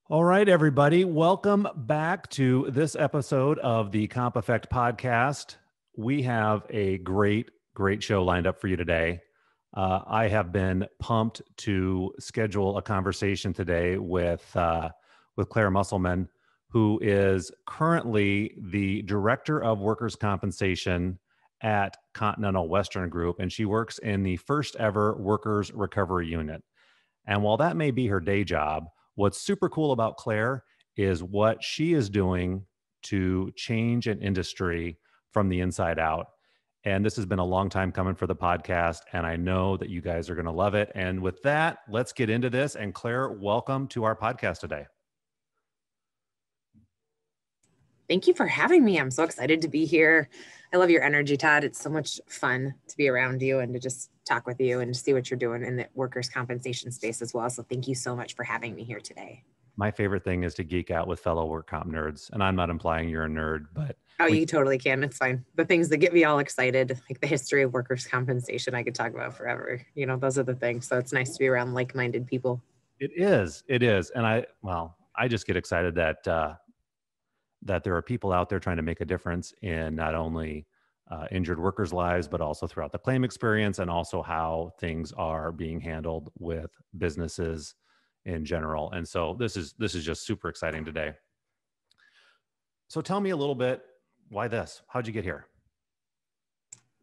All right, everybody. Welcome back to this episode of the Comp Effect podcast. We have a great show lined up for you today. I have been pumped to schedule a conversation today with Claire Muselman, who is currently the Director of Workers' Compensation at Continental Western Group, and she works in the first ever Workers' Recovery Unit. And while that may be her day job, what's super cool about Claire is what she is doing to change an industry from the inside out. And this has been a long time coming for the podcast, and I know that you guys are going to love it. And with that, let's get into this. And Claire, welcome to our podcast today. Thank you for having me. I'm so excited to be here. I love your energy, Todd. It's so much fun to be around you and to just talk with you and to see what you're doing in the workers' compensation space as well. So thank you so much for having me here today. My favorite thing is to geek out with fellow work comp nerds. And I'm not implying you're a nerd, but you totally can. It's fine. The things that get me all excited, like the history of workers' compensation, I could talk about forever. You know, those are the things. So it's nice to be around like-minded people. It is. And I just get excited that there are people out there trying to make a difference in not only injured workers' lives, but also throughout the claim experience, and also how things are being handled with businesses in general. And so this is just super exciting today. So tell me a little bit, why this? How'd you get here?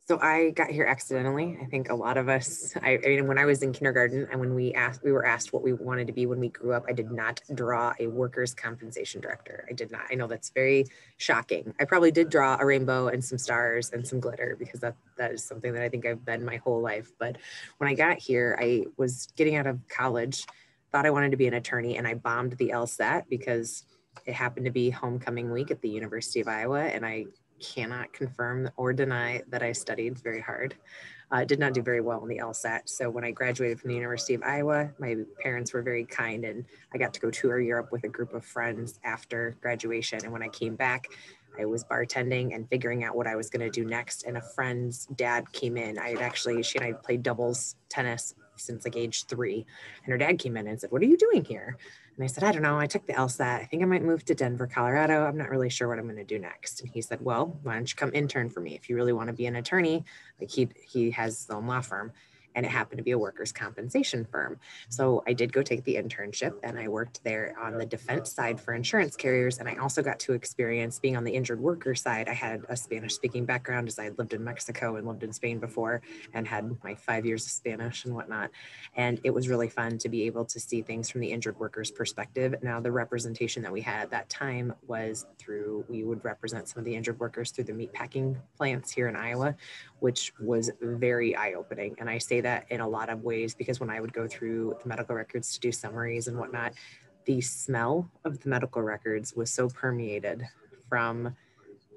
So I got here accidentally. I think a lot of us, I mean, when I was in kindergarten and when we were asked what we wanted to be when we grew up, I did not draw a workers' compensation director. I did not. I know that's very shocking. I probably did draw a rainbow and some stars and some glitter because that is something that I think I've been my whole life. But when I got here, I was getting out of college, thought I wanted to be an attorney, and I bombed the LSAT because it happened to be homecoming week at the University of Iowa, and I cannot confirm or deny that I studied very hard. Did not do very well on the LSAT. So when I graduated from the University of Iowa, my parents were very kind and I got to go tour Europe with a group of friends after graduation. And when I came back, I was bartending and figuring out what I was going to do next. And a friend's dad came in. She and I played doubles tennis since like age 3. And her dad came in and said, "What are you doing here?" And I said, "I don't know. I took the LSAT. I think I might move to Denver, Colorado. I'm not really sure what I'm going to do next." And he said, "Well, why don't you come intern for me? If you really want to be an attorney," like he has his own law firm. And it happened to be a workers' compensation firm. So I did go take the internship and I worked there on the defense side for insurance carriers. And I also got to experience being on the injured worker side. I had a Spanish speaking background as I had lived in Mexico and lived in Spain before and had my 5 years of Spanish and whatnot. And it was really fun to be able to see things from the injured workers perspective. Now, the representation that we had at that time was we would represent some of the injured workers through the meatpacking plants here in Iowa, which was very eye-opening. And I say that in a lot of ways because when I would go through the medical records to do summaries and whatnot, the smell of the medical records was so permeated from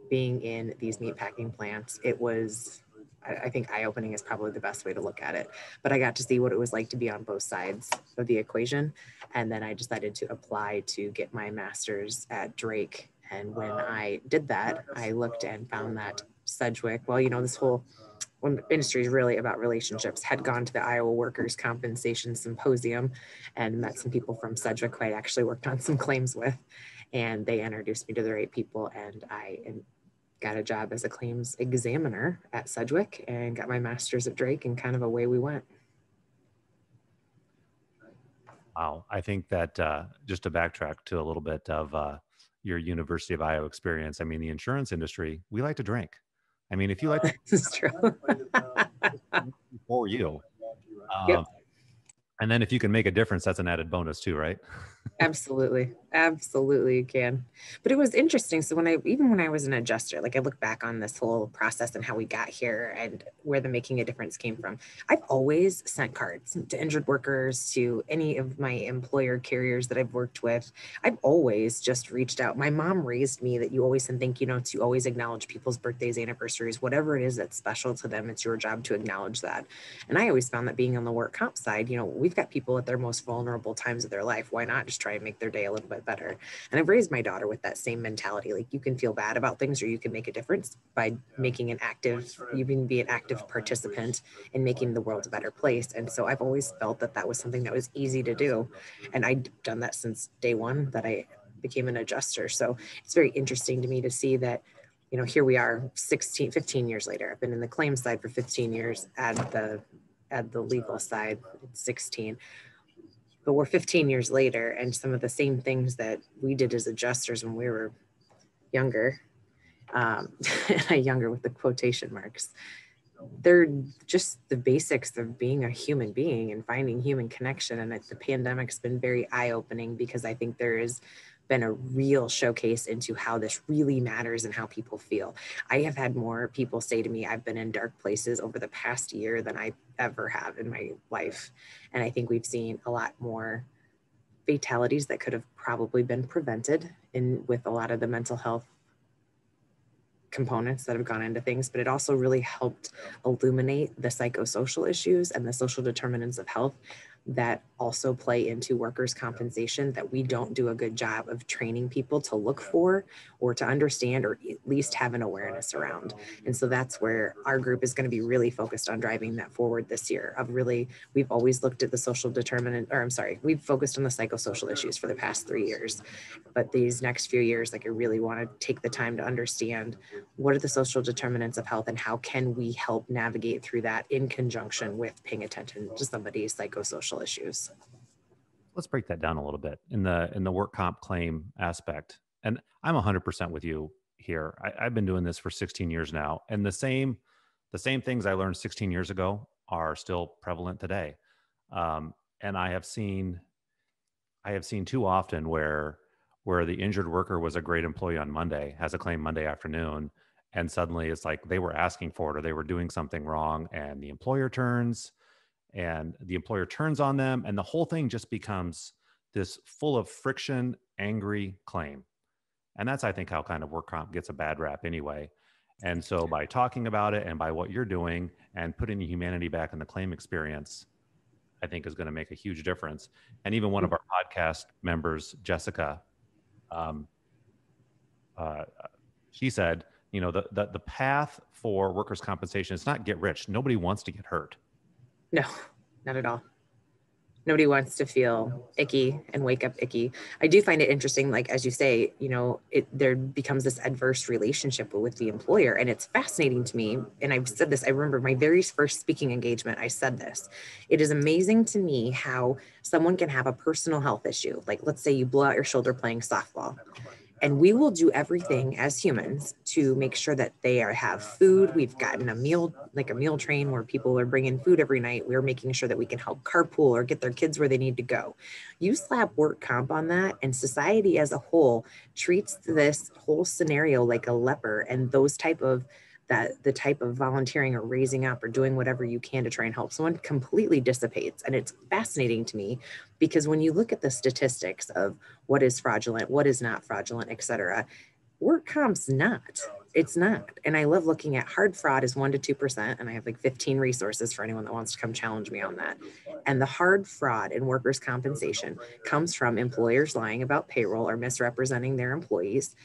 being in these meatpacking plants. It was, I think eye-opening is probably the best way to look at it. But I got to see what it was like to be on both sides of the equation. And then I decided to apply to get my master's at Drake. And when I did that, I looked and found that Sedgwick, well, you know, this whole industry is really about relationships, had gone to the Iowa Workers' Compensation Symposium and met some people from Sedgwick who I actually worked on some claims with. And they introduced me to the right people. And I got a job as a claims examiner at Sedgwick and got my master's at Drake, and kind of away we went. Wow. I think that just to backtrack to a little bit of your University of Iowa experience, I mean, the insurance industry, we like to drink. I mean, if you like to, this is true. for you. Yep. And then if you can make a difference, that's an added bonus too, right? Absolutely you can. But it was interesting. So even when I was an adjuster, like I look back on this whole process and how we got here and where the making a difference came from, I've always sent cards to injured workers, to any of my employer carriers that I've worked with. I've always just reached out. My mom raised me that you always send thank you notes, you always acknowledge people's birthdays, anniversaries, whatever it is that's special to them, it's your job to acknowledge that. And I always found that being on the work comp side, you know, we've got people at their most vulnerable times of their life. Why not just just try and make their day a little bit better. And I've raised my daughter with that same mentality. Like, you can feel bad about things, or you can make a difference by making you can be an active participant in making the world a better place. And so I've always felt that that was something that was easy to do. And I've done that since day one that I became an adjuster. So it's very interesting to me to see that, you know, here we are 15 years later. I've been in the claims side for 15 years, at the legal side, 16. But we're 15 years later, and some of the same things that we did as adjusters when we were younger, younger with the quotation marks, they're just the basics of being a human being and finding human connection. And the pandemic's been very eye-opening, because I think there has been a real showcase into how this really matters and how people feel. I have had more people say to me, I've been in dark places over the past year than I ever have in my life. And I think we've seen a lot more fatalities that could have probably been prevented with a lot of the mental health components that have gone into things, but it also really helped illuminate the psychosocial issues and the social determinants of health that also play into workers' compensation, that we don't do a good job of training people to look for or to understand, or at least have an awareness around. And so that's where our group is going to be really focused on driving that forward this year. We've always looked at the we've focused on the psychosocial issues for the past 3 years. But these next few years, I really want to take the time to understand what are the social determinants of health and how can we help navigate through that in conjunction with paying attention to somebody's psychosocial issues. Let's break that down a little bit in the work comp claim aspect. And I'm 100% with you here. I've been doing this for 16 years now, and the same things I learned 16 years ago are still prevalent today. And I have seen too often where the injured worker was a great employee on Monday, has a claim Monday afternoon, and suddenly it's like they were asking for it or they were doing something wrong, and the employer turns on them, and the whole thing just becomes this full of friction, angry claim. And that's, I think, how kind of work comp gets a bad rap anyway. And so by talking about it and by what you're doing and putting the humanity back in the claim experience, I think is going to make a huge difference. And even one of our podcast members, Jessica, she said, you know, the path for workers' compensation is not get rich. Nobody wants to get hurt. No, not at all. Nobody wants to feel icky and wake up icky. I do find it interesting, like, as you say, you know, there becomes this adverse relationship with the employer. And it's fascinating to me. And I've said this, I remember my very first speaking engagement, I said this. It is amazing to me how someone can have a personal health issue. Like, let's say you blow out your shoulder playing softball. And we will do everything as humans to make sure that they have food. We've gotten a meal train where people are bringing food every night. We're making sure that we can help carpool or get their kids where they need to go. You slap work comp on that, and society as a whole treats this whole scenario like a leper, and the type of volunteering or raising up or doing whatever you can to try and help someone completely dissipates. And it's fascinating to me, because when you look at the statistics of what is fraudulent, what is not fraudulent, et cetera, work comp's not. It's not. And I love looking at hard fraud is 1% to 2%. And I have 15 resources for anyone that wants to come challenge me on that. And the hard fraud in workers' compensation comes from employers lying about payroll or misrepresenting their employees,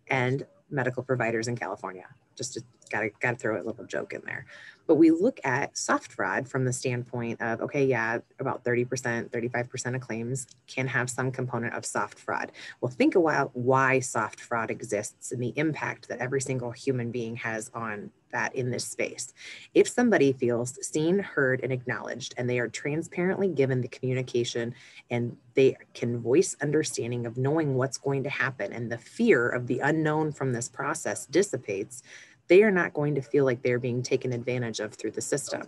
and medical providers in California. Just gotta throw a little joke in there. But we look at soft fraud from the standpoint of, okay, yeah, about 30%, 35% of claims can have some component of soft fraud. Well, think about why soft fraud exists and the impact that every single human being has on that in this space. If somebody feels seen, heard, and acknowledged, and they are transparently given the communication, and they can voice understanding of knowing what's going to happen, and the fear of the unknown from this process dissipates, they are not going to feel like they're being taken advantage of through the system.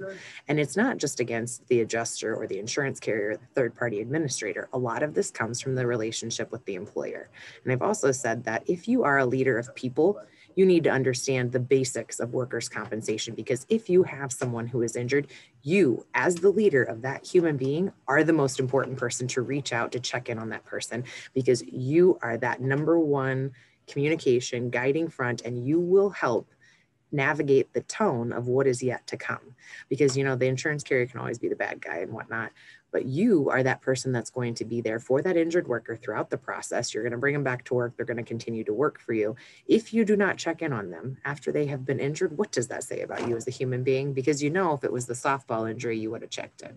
And it's not just against the adjuster or the insurance carrier, the third-party administrator. A lot of this comes from the relationship with the employer. And I've also said that if you are a leader of people, you need to understand the basics of workers' compensation, because if you have someone who is injured, you, as the leader of that human being, are the most important person to reach out to check in on that person, because you are that number one communication guiding front, and you will help navigate the tone of what is yet to come. Because, you know, the insurance carrier can always be the bad guy and whatnot, but you are that person that's going to be there for that injured worker throughout the process. You're going to bring them back to work. They're going to continue to work for you. If you do not check in on them after they have been injured, what does that say about you as a human being? Because if it was the softball injury, you would have checked in.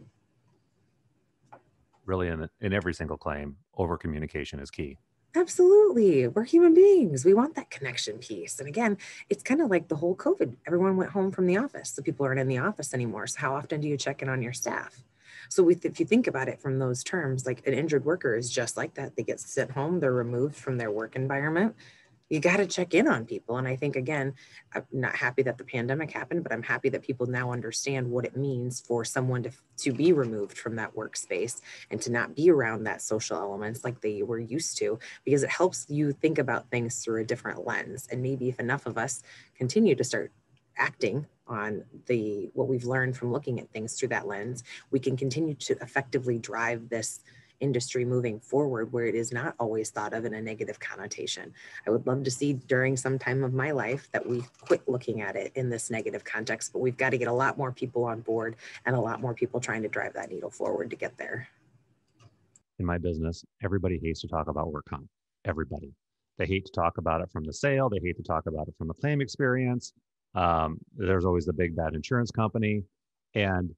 Really, in every single claim, over communication is key. Absolutely. We're human beings. We want that connection piece. And again, it's kind of like the whole COVID. Everyone went home from the office. So people aren't in the office anymore. So how often do you check in on your staff? So if you think about it from those terms, like an injured worker is just like that. They get sent home. They're removed from their work environment. You got to check in on people. And I think, again, I'm not happy that the pandemic happened, but I'm happy that people now understand what it means for someone to be removed from that workspace and to not be around that social elements like they were used to, because it helps you think about things through a different lens. And maybe if enough of us continue to start acting on what we've learned from looking at things through that lens, we can continue to effectively drive this industry moving forward where it is not always thought of in a negative connotation. I would love to see during some time of my life that we quit looking at it in this negative context, but we've got to get a lot more people on board and a lot more people trying to drive that needle forward to get there. In my business, everybody hates to talk about work comp. Everybody. They hate to talk about it from the sale. They hate to talk about it from the claim experience. There's always the big bad insurance company. And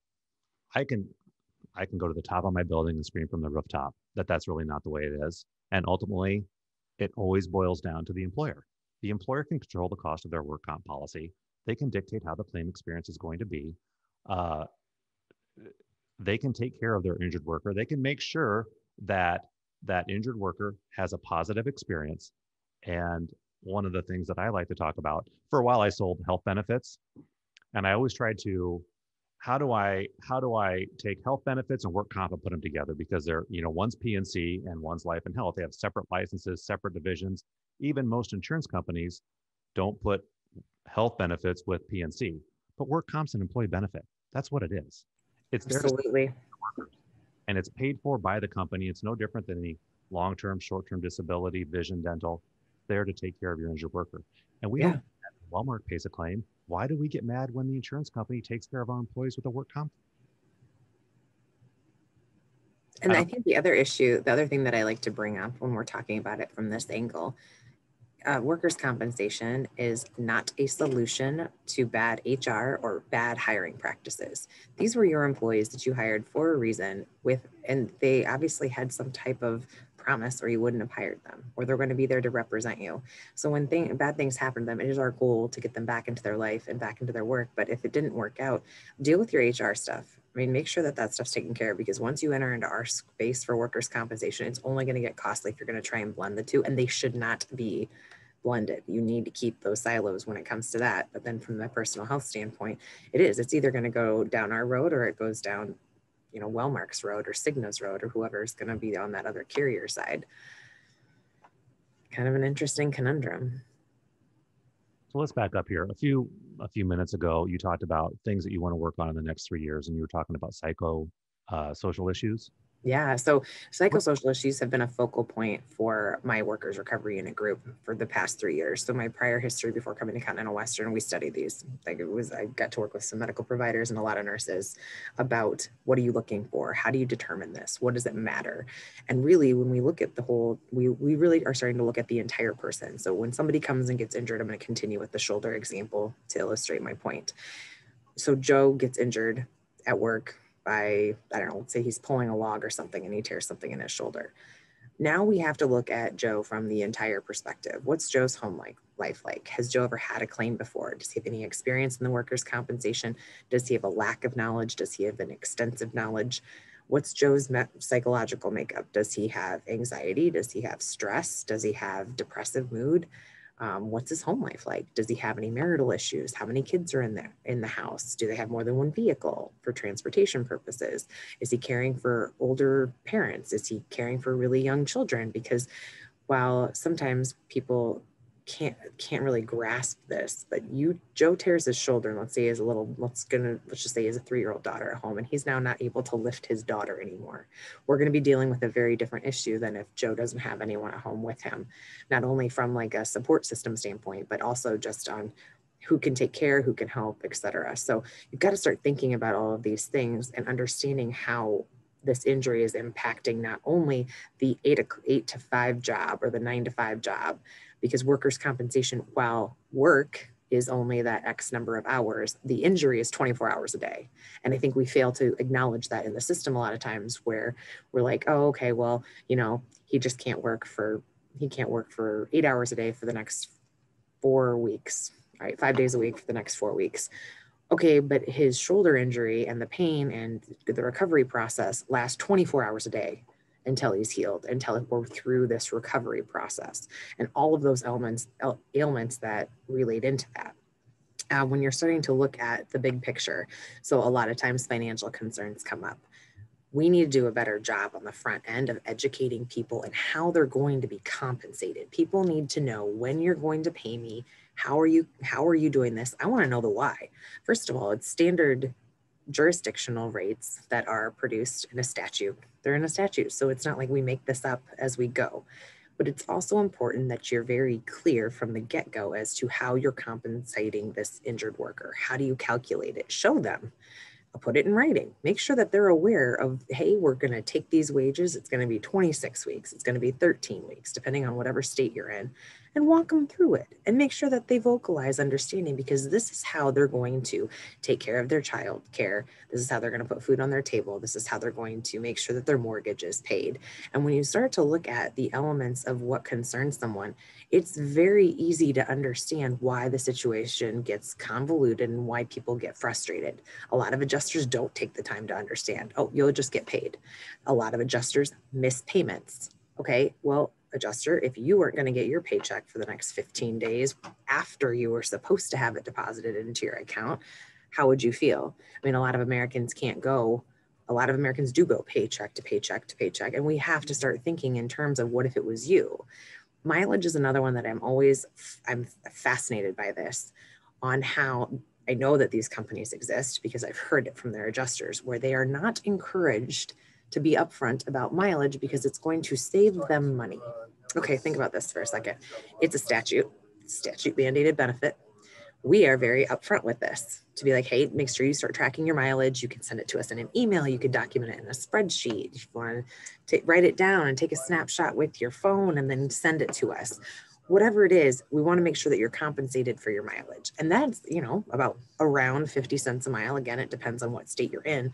I can go to the top of my building and scream from the rooftop that that's really not the way it is. And ultimately, it always boils down to the employer. The employer can control the cost of their work comp policy. They can dictate how the claim experience is going to be. They can take care of their injured worker. They can make sure that that injured worker has a positive experience. And one of the things that I like to talk about, for a while I sold health benefits, and I always tried to, how do I take health benefits and work comp and put them together? Because they're, one's P&C and one's life and health. They have separate licenses, separate divisions. Even most insurance companies don't put health benefits with P&C, but work comp's an employee benefit. That's what it is. It's Absolutely. And it's paid for by the company. It's no different than any long-term, short-term disability, vision, dental. It's there to take care of your injured worker. And we don't, Walmart pays a claim. Why do we get mad when the insurance company takes care of our employees with a work comp? And I think the other thing that I like to bring up when we're talking about it from this angle, workers' compensation is not a solution to bad HR or bad hiring practices. These were your employees that you hired for a reason and they obviously had some type of promise or you wouldn't have hired them, or they're going to be there to represent you. So when bad things happen to them, it is our goal to get them back into their life and back into their work. But if it didn't work out, deal with your HR stuff. I mean, make sure that stuff's taken care of, because once you enter into our space for workers' compensation, it's only going to get costly if you're going to try and blend the two, and they should not be blended. You need to keep those silos when it comes to that. But then from the personal health standpoint, it's either going to go down our road or it goes down, Wellmark's road or Cigna's road or whoever's going to be on that other carrier side. Kind of an interesting conundrum. So let's back up here. A few minutes ago, you talked about things that you want to work on in the next 3 years, and you were talking about psychosocial issues. Yeah, so psychosocial issues have been a focal point for my workers recovery unit group for the past 3 years. So my prior history before coming to Continental Western, we studied these. I got to work with some medical providers and a lot of nurses about what are you looking for? How do you determine this? What does it matter? And really, when we look at the whole, we really are starting to look at the entire person. So when somebody comes and gets injured, I'm going to continue with the shoulder example to illustrate my point. So Joe gets injured at work by, let's say he's pulling a log or something and he tears something in his shoulder. Now we have to look at Joe from the entire perspective. What's Joe's home life like? Has Joe ever had a claim before? Does he have any experience in the workers' compensation? Does he have a lack of knowledge? Does he have an extensive knowledge? What's Joe's psychological makeup? Does he have anxiety? Does he have stress? Does he have depressive mood? What's his home life like? Does he have any marital issues? How many kids are in the house? Do they have more than one vehicle for transportation purposes? Is he caring for older parents? Is he caring for really young children? Because while sometimes people can't really grasp this, but Joe tears his shoulder, and let's just say he has a 3-year-old daughter at home, and he's now not able to lift his daughter anymore. We're going to be dealing with a very different issue than if Joe doesn't have anyone at home with him, not only from like a support system standpoint, but also just on who can take care, who can help, etc. So you've got to start thinking about all of these things and understanding how this injury is impacting not only the 8 to 5 job or the 9 to 5 job, because workers' compensation, while work is only that X number of hours, the injury is 24 hours a day. And I think we fail to acknowledge that in the system a lot of times, where we're like, oh, okay, well, he just can't work for 8 hours a day for the next 4 weeks, right? 5 days a week for the next 4 weeks. Okay, but his shoulder injury and the pain and the recovery process lasts 24 hours a day until he's healed, until we're through this recovery process. And all of those ailments that relate into that. When you're starting to look at the big picture, so a lot of times financial concerns come up. We need to do a better job on the front end of educating people and how they're going to be compensated. People need to know when you're going to pay me. How are you doing this? I want to know the why. First of all, it's standard jurisdictional rates that are produced in a statute. They're in a statute, so it's not like we make this up as we go. But it's also important that you're very clear from the get-go as to how you're compensating this injured worker. How do you calculate it? Show them. Put it in writing. Make sure that they're aware of, hey, we're going to take these wages. It's going to be 26 weeks. It's going to be 13 weeks, depending on whatever state you're in, and walk them through it and make sure that they vocalize understanding, because this is how they're going to take care of their child care. This is how they're going to put food on their table. This is how they're going to make sure that their mortgage is paid. And when you start to look at the elements of what concerns someone, it's very easy to understand why the situation gets convoluted and why people get frustrated. A lot of adjusters don't take the time to understand, oh, you'll just get paid. A lot of adjusters miss payments. Okay, well, adjuster, if you weren't going to get your paycheck for the next 15 days after you were supposed to have it deposited into your account, how would you feel? I mean, a lot of Americans do go paycheck to paycheck to paycheck, and we have to start thinking in terms of what if it was you. Mileage is another one that I'm fascinated by this, on how I know that these companies exist because I've heard it from their adjusters, where they are not encouraged to be upfront about mileage because it's going to save them money. Okay, think about this for a second. It's a statute mandated benefit. We are very upfront with this to be like, hey, make sure you start tracking your mileage. You can send it to us in an email. You can document it in a spreadsheet. If you want to write it down and take a snapshot with your phone and then send it to us. Whatever it is, we want to make sure that you're compensated for your mileage. And that's, about around 50 cents a mile. Again, it depends on what state you're in.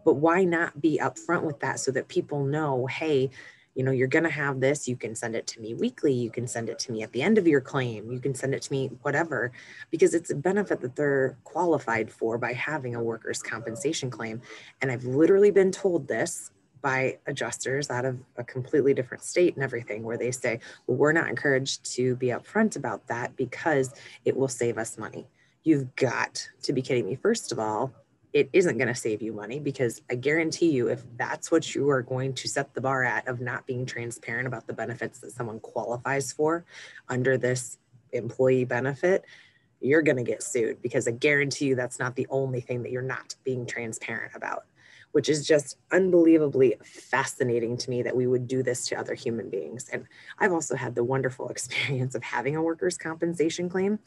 But why not be upfront with that so that people know, hey, you're going to have this. You can send it to me weekly. You can send it to me at the end of your claim. You can send it to me, whatever, because it's a benefit that they're qualified for by having a workers' compensation claim. And I've literally been told this by adjusters out of a completely different state and everything, where they say, well, we're not encouraged to be upfront about that because it will save us money. You've got to be kidding me. First of all, it isn't going to save you money, because I guarantee you, if that's what you are going to set the bar at, of not being transparent about the benefits that someone qualifies for under this employee benefit, you're going to get sued, because I guarantee you that's not the only thing that you're not being transparent about, which is just unbelievably fascinating to me that we would do this to other human beings. And I've also had the wonderful experience of having a workers' compensation claim,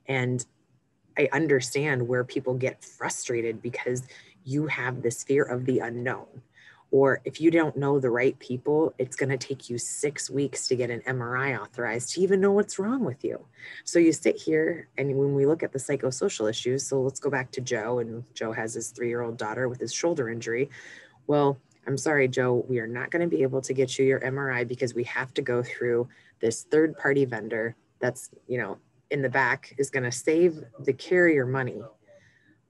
and I understand where people get frustrated because you have this fear of the unknown. Or if you don't know the right people, it's going to take you 6 weeks to get an MRI authorized to even know what's wrong with you. So you sit here, and when we look at the psychosocial issues, so let's go back to Joe, and Joe has his 3-year-old daughter with his shoulder injury. Well, I'm sorry, Joe, we are not going to be able to get you your MRI because we have to go through this third-party vendor that's, in the back, is going to save the carrier money,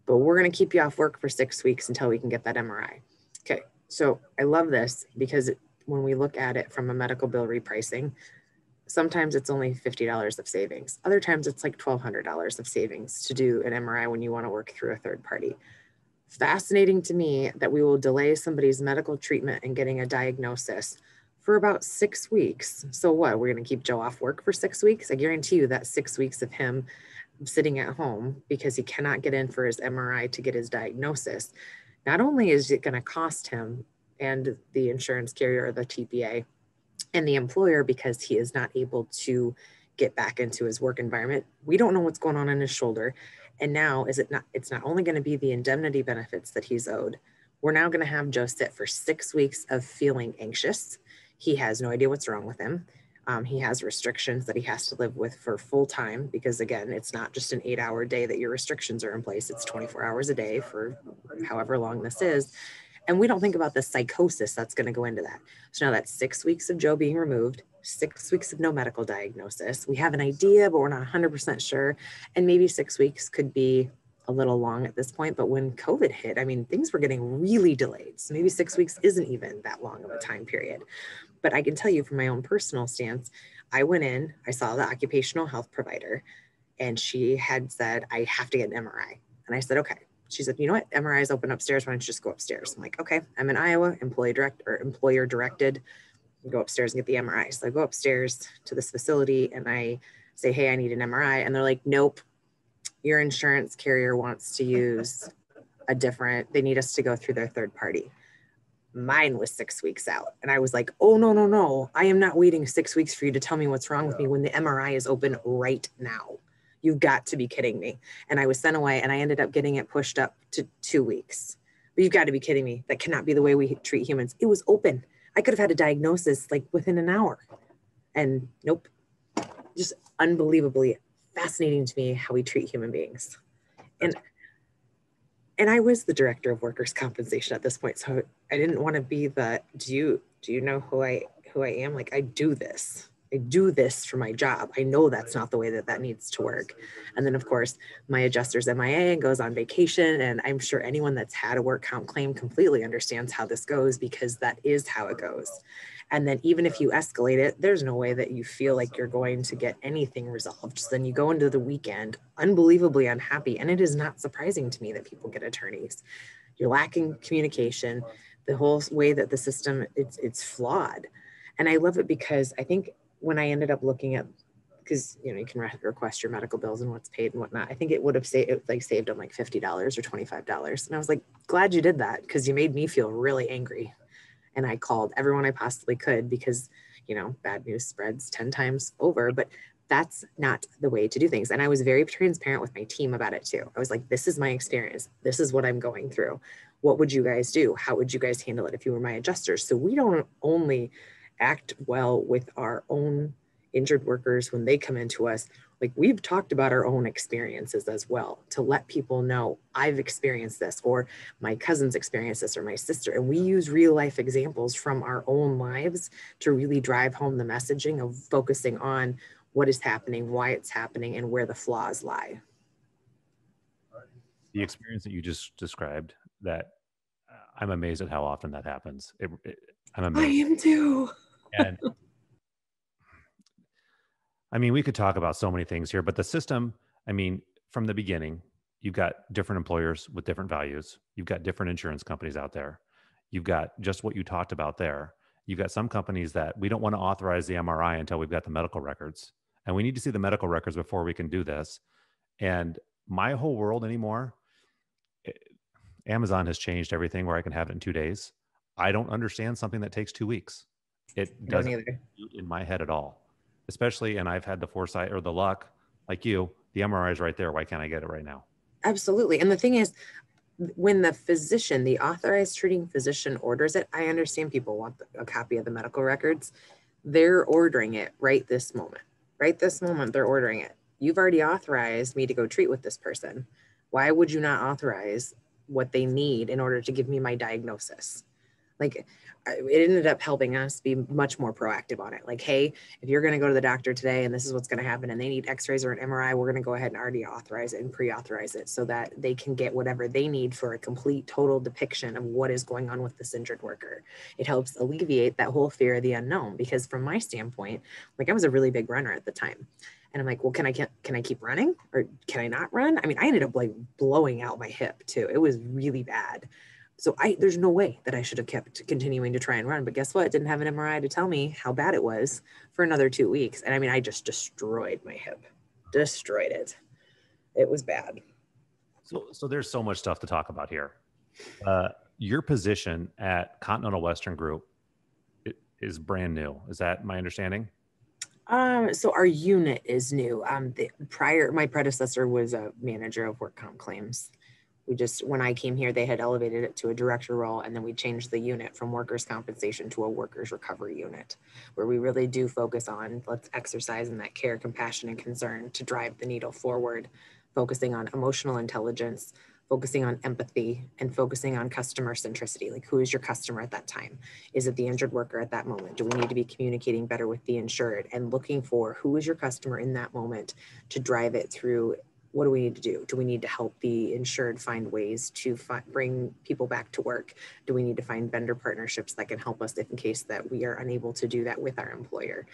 but we're going to keep you off work for 6 weeks until we can get that MRI. Okay. So I love this because when we look at it from a medical bill repricing, sometimes it's only $50 of savings. Other times it's like $1,200 of savings to do an MRI when you want to work through a third party. Fascinating to me that we will delay somebody's medical treatment and getting a diagnosis for about 6 weeks. So what, we're going to keep Joe off work for 6 weeks? I guarantee you that 6 weeks of him sitting at home because he cannot get in for his MRI to get his diagnosis, not only is it going to cost him and the insurance carrier or the TPA and the employer because he is not able to get back into his work environment. We don't know what's going on in his shoulder. And now it's not only going to be the indemnity benefits that he's owed, We're now going to have Joe sit for 6 weeks of feeling anxious. He has no idea what's wrong with him. He has restrictions that he has to live with for full time, because again, it's not just an 8-hour day that your restrictions are in place. It's 24 hours a day for however long this is. And we don't think about the psychosis that's going to go into that. So now that's 6 weeks of Joe being removed, 6 weeks of no medical diagnosis. We have an idea, but we're not 100% sure. And maybe 6 weeks could be a little long at this point. But when COVID hit, I mean, things were getting really delayed. So maybe 6 weeks isn't even that long of a time period. But I can tell you from my own personal stance, I went in, I saw the occupational health provider, and she had said, I have to get an MRI. And I said, okay. She said, you know what? MRI is open upstairs. Why don't you just go upstairs? I'm like, okay, I'm in Iowa, employer directed, go upstairs and get the MRI. So I go upstairs to this facility and I say, hey, I need an MRI. And they're like, nope, your insurance carrier wants to use they need us to go through their third party. Mine was 6 weeks out. And I was like, oh, no. I am not waiting 6 weeks for you to tell me what's wrong with me when the MRI is open right now. You've got to be kidding me. And I was sent away and I ended up getting it pushed up to 2 weeks. But you've got to be kidding me. That cannot be the way we treat humans. It was open. I could have had a diagnosis like within an hour. And nope. Just unbelievably fascinating to me how we treat human beings. And I was the director of workers' compensation at this point. So I didn't want to be do you know who I am? Like, I do this for my job. I know that's not the way that needs to work. And then of course my adjuster's MIA and goes on vacation. And I'm sure anyone that's had a work comp claim completely understands how this goes, because that is how it goes. And then even if you escalate it, there's no way that you feel like you're going to get anything resolved. So then you go into the weekend unbelievably unhappy. And it is not surprising to me that people get attorneys. You're lacking communication. The whole way that the system, it's flawed. And I love it because I think when I ended up looking at, because you can request your medical bills and what's paid and whatnot, I think it would have saved them like $50 or $25. And I was like, glad you did that, because you made me feel really angry. And I called everyone I possibly could, because, bad news spreads 10 times over, but that's not the way to do things. And I was very transparent with my team about it too. I was like, this is my experience. This is what I'm going through. What would you guys do? How would you guys handle it if you were my adjusters? So we don't only act well with our own injured workers when they come into us. Like, we've talked about our own experiences as well, to let people know I've experienced this, or my cousin's experienced this, or my sister. And we use real life examples from our own lives to really drive home the messaging of focusing on what is happening, why it's happening, and where the flaws lie. The experience that you just described, that I'm amazed at how often that happens. I'm amazed. I am too. And I mean, we could talk about so many things here, but the system, from the beginning, you've got different employers with different values. You've got different insurance companies out there. You've got just what you talked about there. You've got some companies that we don't want to authorize the MRI until we've got the medical records. And we need to see the medical records before we can do this. And my whole world anymore, Amazon has changed everything where I can have it in 2 days. I don't understand something that takes 2 weeks. It doesn't in my head at all. Especially, and I've had the foresight or the luck, like you, the MRI is right there. Why can't I get it right now? Absolutely. And the thing is, when the physician, the authorized treating physician, orders it, I understand people want a copy of the medical records. They're ordering it right this moment. Right this moment, they're ordering it. You've already authorized me to go treat with this person. Why would you not authorize what they need in order to give me my diagnosis? Like, it ended up helping us be much more proactive on it. Like, hey, if you're going to go to the doctor today and this is what's going to happen and they need x-rays or an MRI, we're going to go ahead and already authorize it and pre-authorize it so that they can get whatever they need for a complete total depiction of what is going on with this injured worker. It helps alleviate that whole fear of the unknown, because from my standpoint, like, I was a really big runner at the time. And I'm like, well, can I keep running, or can I not run? I mean, I ended up like blowing out my hip too. It was really bad. So there's no way that I should have kept continuing to try and run. But guess what? Didn't have an MRI to tell me how bad it was for another 2 weeks. And I mean, I just destroyed my hip, destroyed it. It was bad. So there's so much stuff to talk about here. Your position at Continental Western Group is brand new. Is that my understanding? So our unit is new. My predecessor was a manager of work comp claims. When I came here, they had elevated it to a director role, and then we changed the unit from workers' compensation to a workers' recovery unit, where we really do focus on, let's exercise in that care, compassion, and concern to drive the needle forward, focusing on emotional intelligence, focusing on empathy, and focusing on customer centricity. Like, who is your customer at that time? Is it the injured worker at that moment? Do we need to be communicating better with the insured and looking for who is your customer in that moment to drive it through? What do we need to do? Do we need to help the insured find ways to bring people back to work? Do we need to find vendor partnerships that can help us if in case that we are unable to do that with our employer?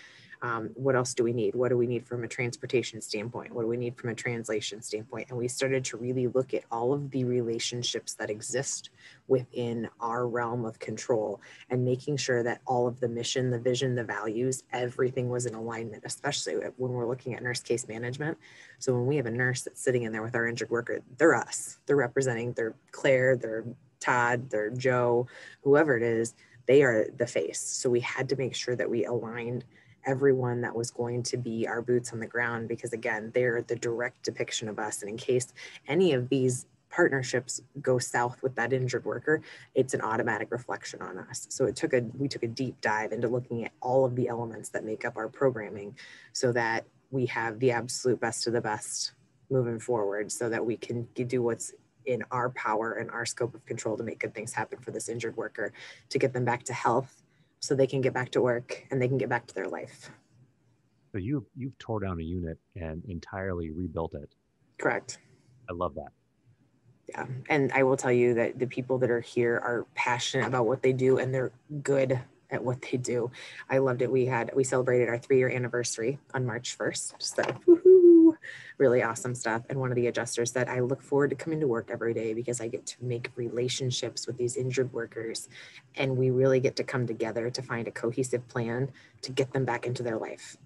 What else do we need? What do we need from a transportation standpoint? What do we need from a translation standpoint? And we started to really look at all of the relationships that exist within our realm of control and making sure that all of the mission, the vision, the values, everything was in alignment, especially when we're looking at nurse case management. So when we have a nurse that's sitting in there with our injured worker, they're us. They're representing, they're Claire, they're Todd, they're Joe, whoever it is, they are the face. So we had to make sure that we aligned everyone that was going to be our boots on the ground, because again, they're the direct depiction of us. And in case any of these partnerships go south with that injured worker, it's an automatic reflection on us. So we took a deep dive into looking at all of the elements that make up our programming so that we have the absolute best of the best moving forward, so that we can do what's in our power and our scope of control to make good things happen for this injured worker, to get them back to health, so they can get back to work and they can get back to their life. So you've tore down a unit and entirely rebuilt it. Correct. I love that. Yeah. And I will tell you that the people that are here are passionate about what they do and they're good at what they do. I loved it. We celebrated our 3-year anniversary on March 1st. So woohoo, really awesome stuff. And one of the adjusters said, I look forward to coming to work every day because I get to make relationships with these injured workers. And we really get to come together to find a cohesive plan to get them back into their life.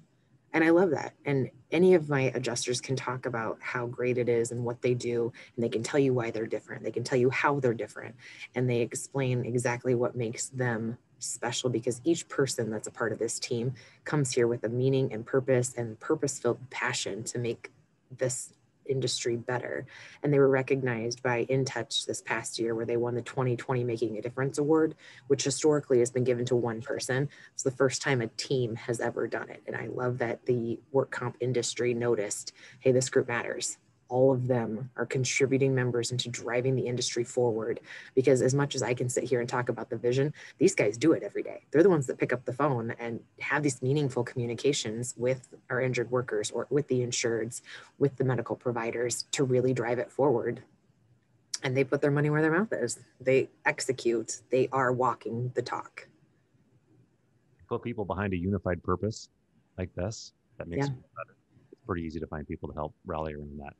And I love that. And any of my adjusters can talk about how great it is and what they do. And they can tell you why they're different. They can tell you how they're different. And they explain exactly what makes them special, because each person that's a part of this team comes here with a meaning and purpose and purpose-filled passion to make this industry better. And they were recognized by In Touch this past year, where they won the 2020 Making a Difference Award, which historically has been given to one person. It's the first time a team has ever done it. And I love that the work comp industry noticed, hey, this group matters. All of them are contributing members into driving the industry forward, because as much as I can sit here and talk about the vision, these guys do it every day. They're the ones that pick up the phone and have these meaningful communications with our injured workers or with the insureds, with the medical providers to really drive it forward. And they put their money where their mouth is. They execute. They are walking the talk. Put people behind a unified purpose like this, that makes it better. It's pretty easy to find people to help rally around that.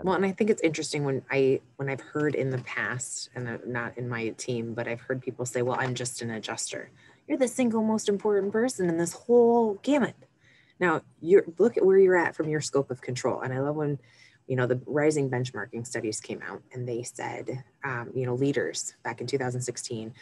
Well, and I think it's interesting when I've heard in the past, and not in my team, but I've heard people say, well, I'm just an adjuster. You're the single most important person in this whole gamut. Now, look at where you're at from your scope of control. And I love when, the rising benchmarking studies came out and they said, leaders back in 2016,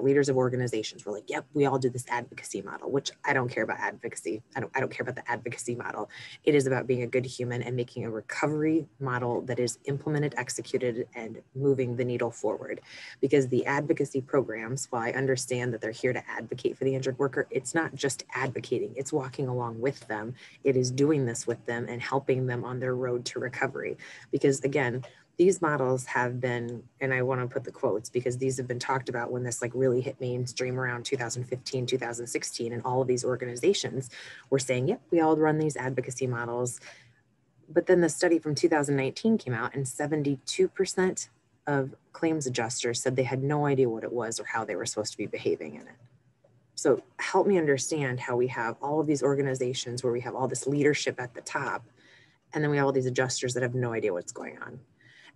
leaders of organizations were like, yep, we all do this advocacy model, which I don't care about advocacy. I don't care about the advocacy model. It is about being a good human and making a recovery model that is implemented, executed, and moving the needle forward. Because the advocacy programs, while I understand that they're here to advocate for the injured worker, it's not just advocating, it's walking along with them. It is doing this with them and helping them on their road to recovery. Because again, these models have been, and I want to put the quotes because these have been talked about when this really hit mainstream around 2015, 2016, and all of these organizations were saying, yep, we all run these advocacy models. But then the study from 2019 came out and 72% of claims adjusters said they had no idea what it was or how they were supposed to be behaving in it. So help me understand how we have all of these organizations where we have all this leadership at the top, and then we have all these adjusters that have no idea what's going on.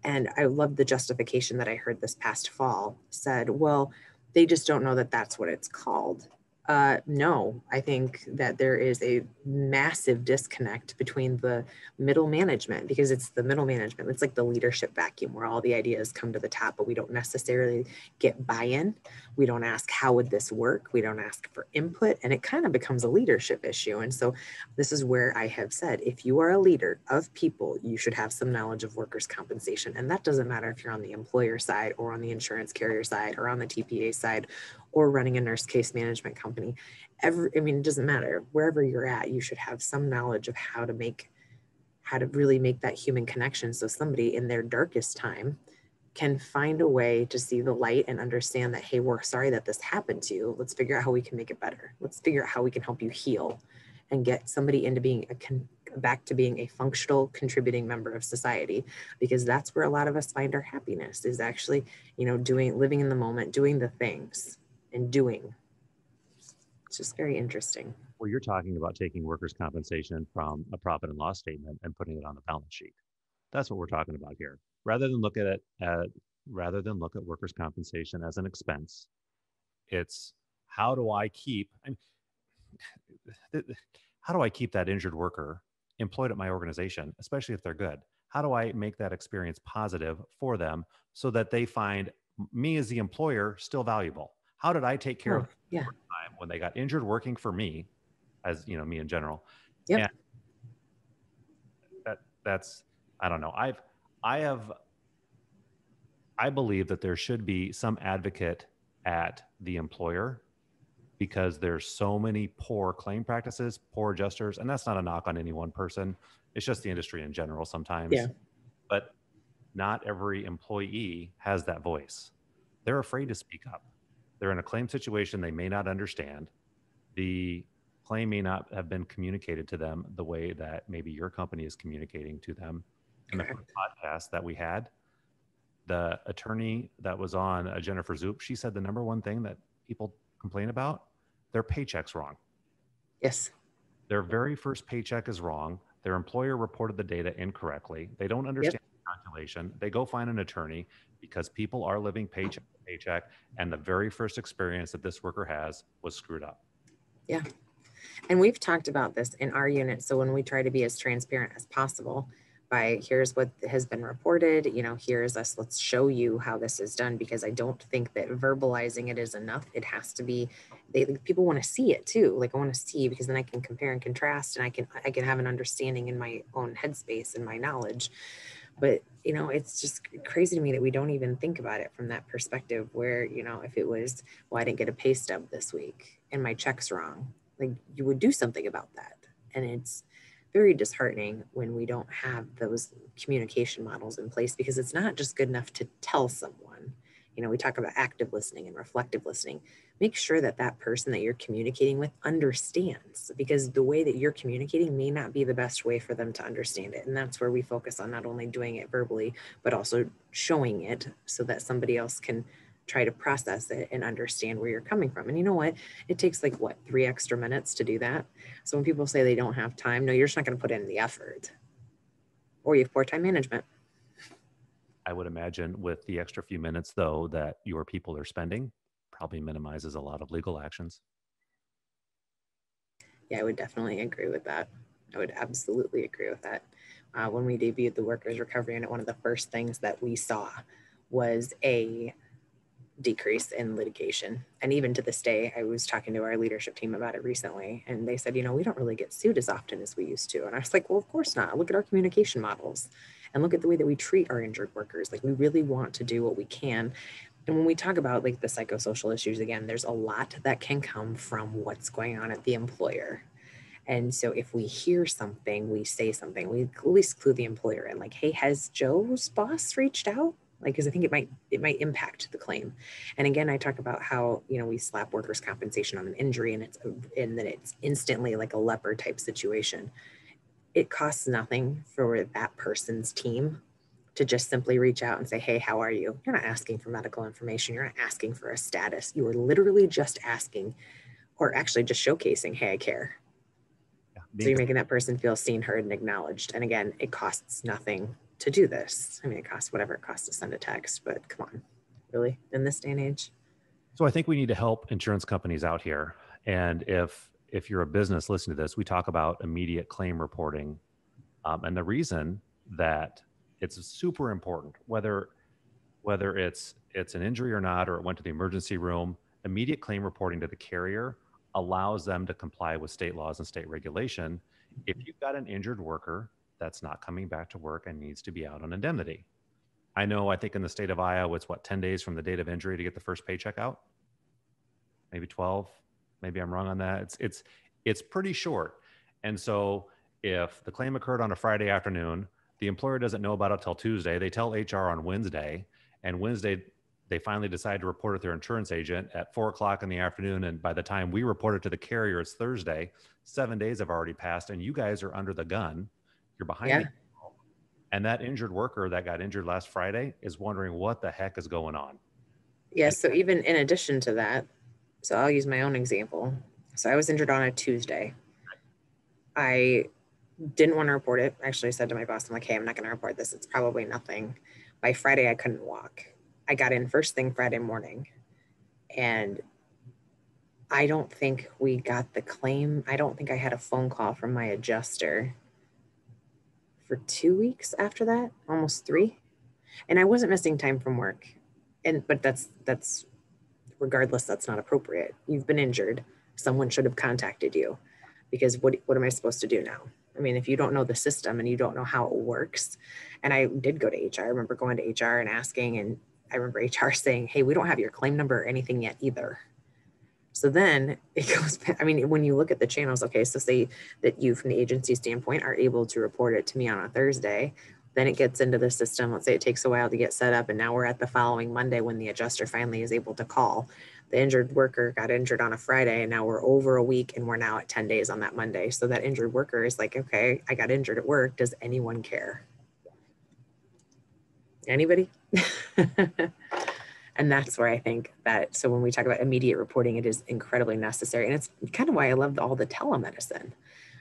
And I love the justification that I heard this past fall said, well, they just don't know that that's what it's called. No, I think that there is a massive disconnect between the middle management, because it's the middle management. It's like the leadership vacuum where all the ideas come to the top, but we don't necessarily get buy-in. We don't ask, how would this work? We don't ask for input, and it kind of becomes a leadership issue. And so this is where I have said, if you are a leader of people, you should have some knowledge of workers' compensation. And that doesn't matter if you're on the employer side or on the insurance carrier side or on the TPA side or running a nurse case management company. It doesn't matter. Wherever you're at, you should have some knowledge of how to really make that human connection. So somebody in their darkest time can find a way to see the light and understand that, hey, we're sorry that this happened to you. Let's figure out how we can make it better. Let's figure out how we can help you heal and get somebody into being back to being a functional, contributing member of society, because that's where a lot of us find our happiness, is actually, living in the moment, doing the things and doing. It's just very interesting. Well, you're talking about taking workers' compensation from a profit and loss statement and putting it on the balance sheet. That's what we're talking about here. Rather than look at workers' compensation as an expense, it's how do I keep that injured worker employed at my organization, especially if they're good? How do I make that experience positive for them so that they find me as the employer still valuable? How did I take care of them time when they got injured working for me, as me in general? Yep. And that's I don't know. I believe that there should be some advocate at the employer, because there's so many poor claim practices, poor adjusters, and that's not a knock on any one person. It's just the industry in general sometimes. Yeah. But not every employee has that voice. They're afraid to speak up. They're in a claim situation they may not understand. The claim may not have been communicated to them the way that maybe your company is communicating to them. In the first podcast that we had, the attorney that was on, Jennifer Zoop, she said the number one thing that people complain about, their paycheck's wrong. Yes. Their very first paycheck is wrong. Their employer reported the data incorrectly. They don't understand the calculation. They go find an attorney because people are living paycheck to paycheck, and the very first experience that this worker has was screwed up. Yeah. And we've talked about this in our unit. So when we try to be as transparent as possible by, here's what has been reported, here's us, let's show you how this is done, because I don't think that verbalizing it is enough. It has to be, people want to see it too. Like, I want to see, because then I can compare and contrast, and I can have an understanding in my own headspace and my knowledge. But, it's just crazy to me that we don't even think about it from that perspective where, if it was, well, I didn't get a pay stub this week and my check's wrong, like, you would do something about that. And it's very disheartening when we don't have those communication models in place, because it's not just good enough to tell someone. We talk about active listening and reflective listening. Make sure that that person that you're communicating with understands, because the way that you're communicating may not be the best way for them to understand it. And that's where we focus on not only doing it verbally, but also showing it so that somebody else can try to process it and understand where you're coming from. And you know what? It takes 3 extra minutes to do that. So when people say they don't have time, no, you're just not going to put in the effort, or you have poor time management. I would imagine with the extra few minutes, though, that your people are spending, probably minimizes a lot of legal actions. Yeah, I would definitely agree with that. I would absolutely agree with that. When we debuted the workers' recovery unit, one of the first things that we saw was a decrease in litigation. And even to this day, I was talking to our leadership team about it recently, and they said, we don't really get sued as often as we used to. And I was like, well, of course not. Look at our communication models and look at the way that we treat our injured workers. We really want to do what we can. And when we talk about the psychosocial issues, again, there's a lot that can come from what's going on at the employer. And so if we hear something, we say something, we at least clue the employer in, hey, has Joe's boss reached out? Because I think it might impact the claim. And again, I talk about how, we slap workers' compensation on an injury, and then it's instantly a leper type situation. It costs nothing for that person's team to just simply reach out and say, hey, how are you? You're not asking for medical information. You're not asking for a status. You are literally just asking, or actually just showcasing, hey, I care. So you're making that person feel seen, heard, and acknowledged. And again, it costs nothing to do this. It costs whatever it costs to send a text, but come on, really, in this day and age? So I think we need to help insurance companies out here. And if you're a business listening to this, we talk about immediate claim reporting. And the reason that it's super important, whether it's an injury or not, or it went to the emergency room, immediate claim reporting to the carrier allows them to comply with state laws and state regulation. If you've got an injured worker that's not coming back to work and needs to be out on indemnity. I think in the state of Iowa, it's 10 days from the date of injury to get the first paycheck out? Maybe 12. Maybe I'm wrong on that. It's pretty short. And so if the claim occurred on a Friday afternoon, the employer doesn't know about it till Tuesday. They tell HR on Wednesday, and Wednesday they finally decide to report it to their insurance agent at 4:00 in the afternoon. And by the time we report it to the carrier, it's Thursday. 7 days have already passed, and you guys are under the gun. You're behind the eight. And that injured worker that got injured last Friday is wondering what the heck is going on. Yeah. So even in addition to that, so I'll use my own example. So I was injured on a Tuesday. I didn't want to report it. I actually said to my boss, I'm like, hey, I'm not going to report this. It's probably nothing. By Friday, I couldn't walk. I got in first thing Friday morning, and I don't think we got the claim. I don't think I had a phone call from my adjuster for 2 weeks after that, almost 3. And I wasn't missing time from work. But that's regardless, that's not appropriate. You've been injured. Someone should have contacted you, because what am I supposed to do now? I mean, if you don't know the system and you don't know how it works. And I did go to HR. I remember going to HR and asking, and I remember HR saying, hey, we don't have your claim number or anything yet either. So then it goes back. I mean, when you look at the channels, okay, so say that you, from the agency standpoint, are able to report it to me on a Thursday, then it gets into the system. Let's say it takes a while to get set up, and now we're at the following Monday when the adjuster finally is able to call. The injured worker got injured on a Friday, and now we're over a week, and we're now at 10 days on that Monday. So that injured worker is like, okay, I got injured at work. Does anyone care? Anybody? And that's where I think that, so when we talk about immediate reporting, it is incredibly necessary. And it's kind of why I love all the telemedicine.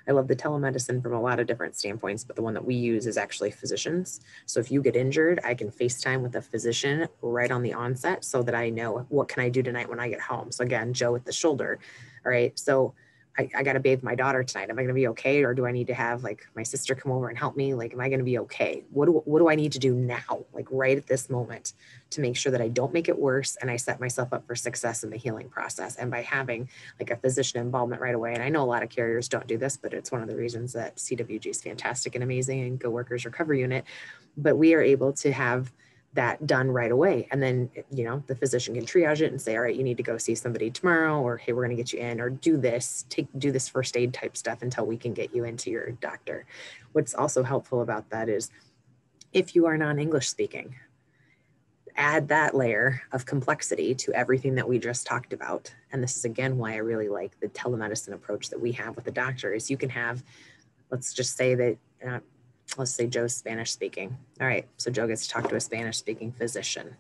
I love the telemedicine from a lot of different standpoints, but the one that we use is actually physicians. So if you get injured, I can FaceTime with a physician right on the onset so that I know what can I do tonight when I get home. So again, Joe with the shoulder. All right. So I got to bathe my daughter tonight. Am I going to be okay? Or do I need to have like my sister come over and help me? Like, am I going to be okay? What do I need to do now? Like right at this moment, to make sure that I don't make it worse and I set myself up for success in the healing process. And by having like a physician involvement right away. And I know a lot of carriers don't do this, but it's one of the reasons that CWG is fantastic and amazing, and Go Workers Recovery Unit. But we are able to have that done right away. And then, you know, the physician can triage it and say, all right, you need to go see somebody tomorrow, or, hey, we're going to get you in, or do this first aid type stuff until we can get you into your doctor. What's also helpful about that is if you are non-English speaking, add that layer of complexity to everything that we just talked about. And this is again, why I really like the telemedicine approach that we have with the doctor. Is you can have, let's just say that, let's say Joe's Spanish speaking. All right, so Joe gets to talk to a Spanish speaking physician.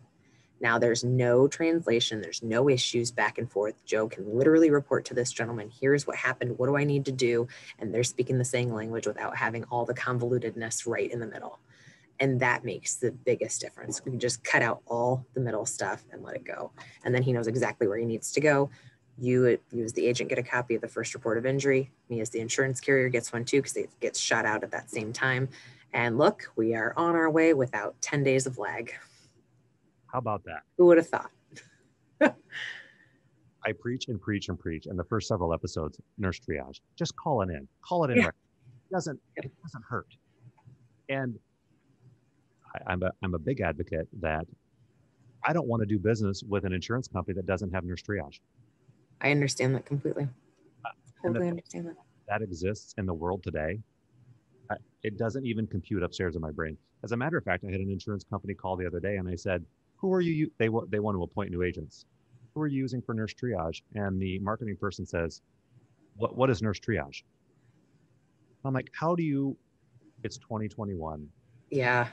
Now there's no translation, there's no issues back and forth. Joe can literally report to this gentleman, here's what happened, what do I need to do? And they're speaking the same language without having all the convolutedness right in the middle. And that makes the biggest difference. We can just cut out all the middle stuff and let it go. And then he knows exactly where he needs to go. You as the agent get a copy of the first report of injury. Me as the insurance carrier gets one too, because it gets shot out at that same time. And look, we are on our way without 10 days of lag. How about that? Who would have thought? I preach and preach and preach. And the first several episodes, nurse triage, just call it in. Call it in. Yeah. It doesn't hurt. And I'm a big advocate that I don't want to do business with an insurance company that doesn't have nurse triage. I understand that completely. Totally understand that. That exists in the world today. It doesn't even compute upstairs in my brain. As a matter of fact, I had an insurance company call the other day and I said, who are you? They want to appoint new agents. Who are you using for nurse triage? And the marketing person says, what is nurse triage? I'm like, it's 2021. Yeah.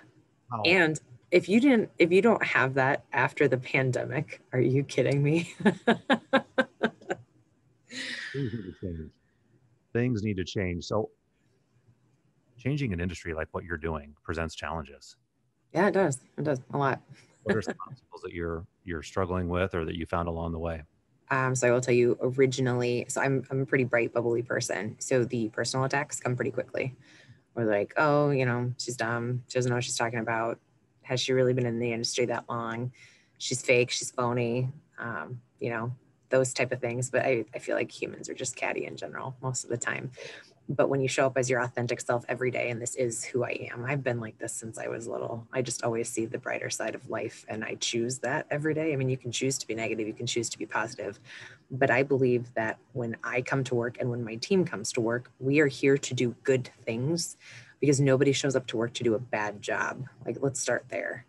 How? And if you don't have that after the pandemic, are you kidding me? Things need to change. Things need to change. So changing an industry like what you're doing presents challenges. Yeah, it does. It does a lot. What are some obstacles that you're struggling with or that you found along the way? So I will tell you originally, so I'm a pretty bright, bubbly person. So the personal attacks come pretty quickly. Or like, oh, she's dumb. She doesn't know what she's talking about. Has she really been in the industry that long? She's fake. She's phony. You know, those type of things. But I feel like humans are just catty in general most of the time. But when you show up as your authentic self every day, and this is who I am, I've been like this since I was little. I just always see the brighter side of life, and I choose that every day. I mean, you can choose to be negative, you can choose to be positive, but I believe that when I come to work and when my team comes to work, we are here to do good things, because nobody shows up to work to do a bad job. Like, let's start there.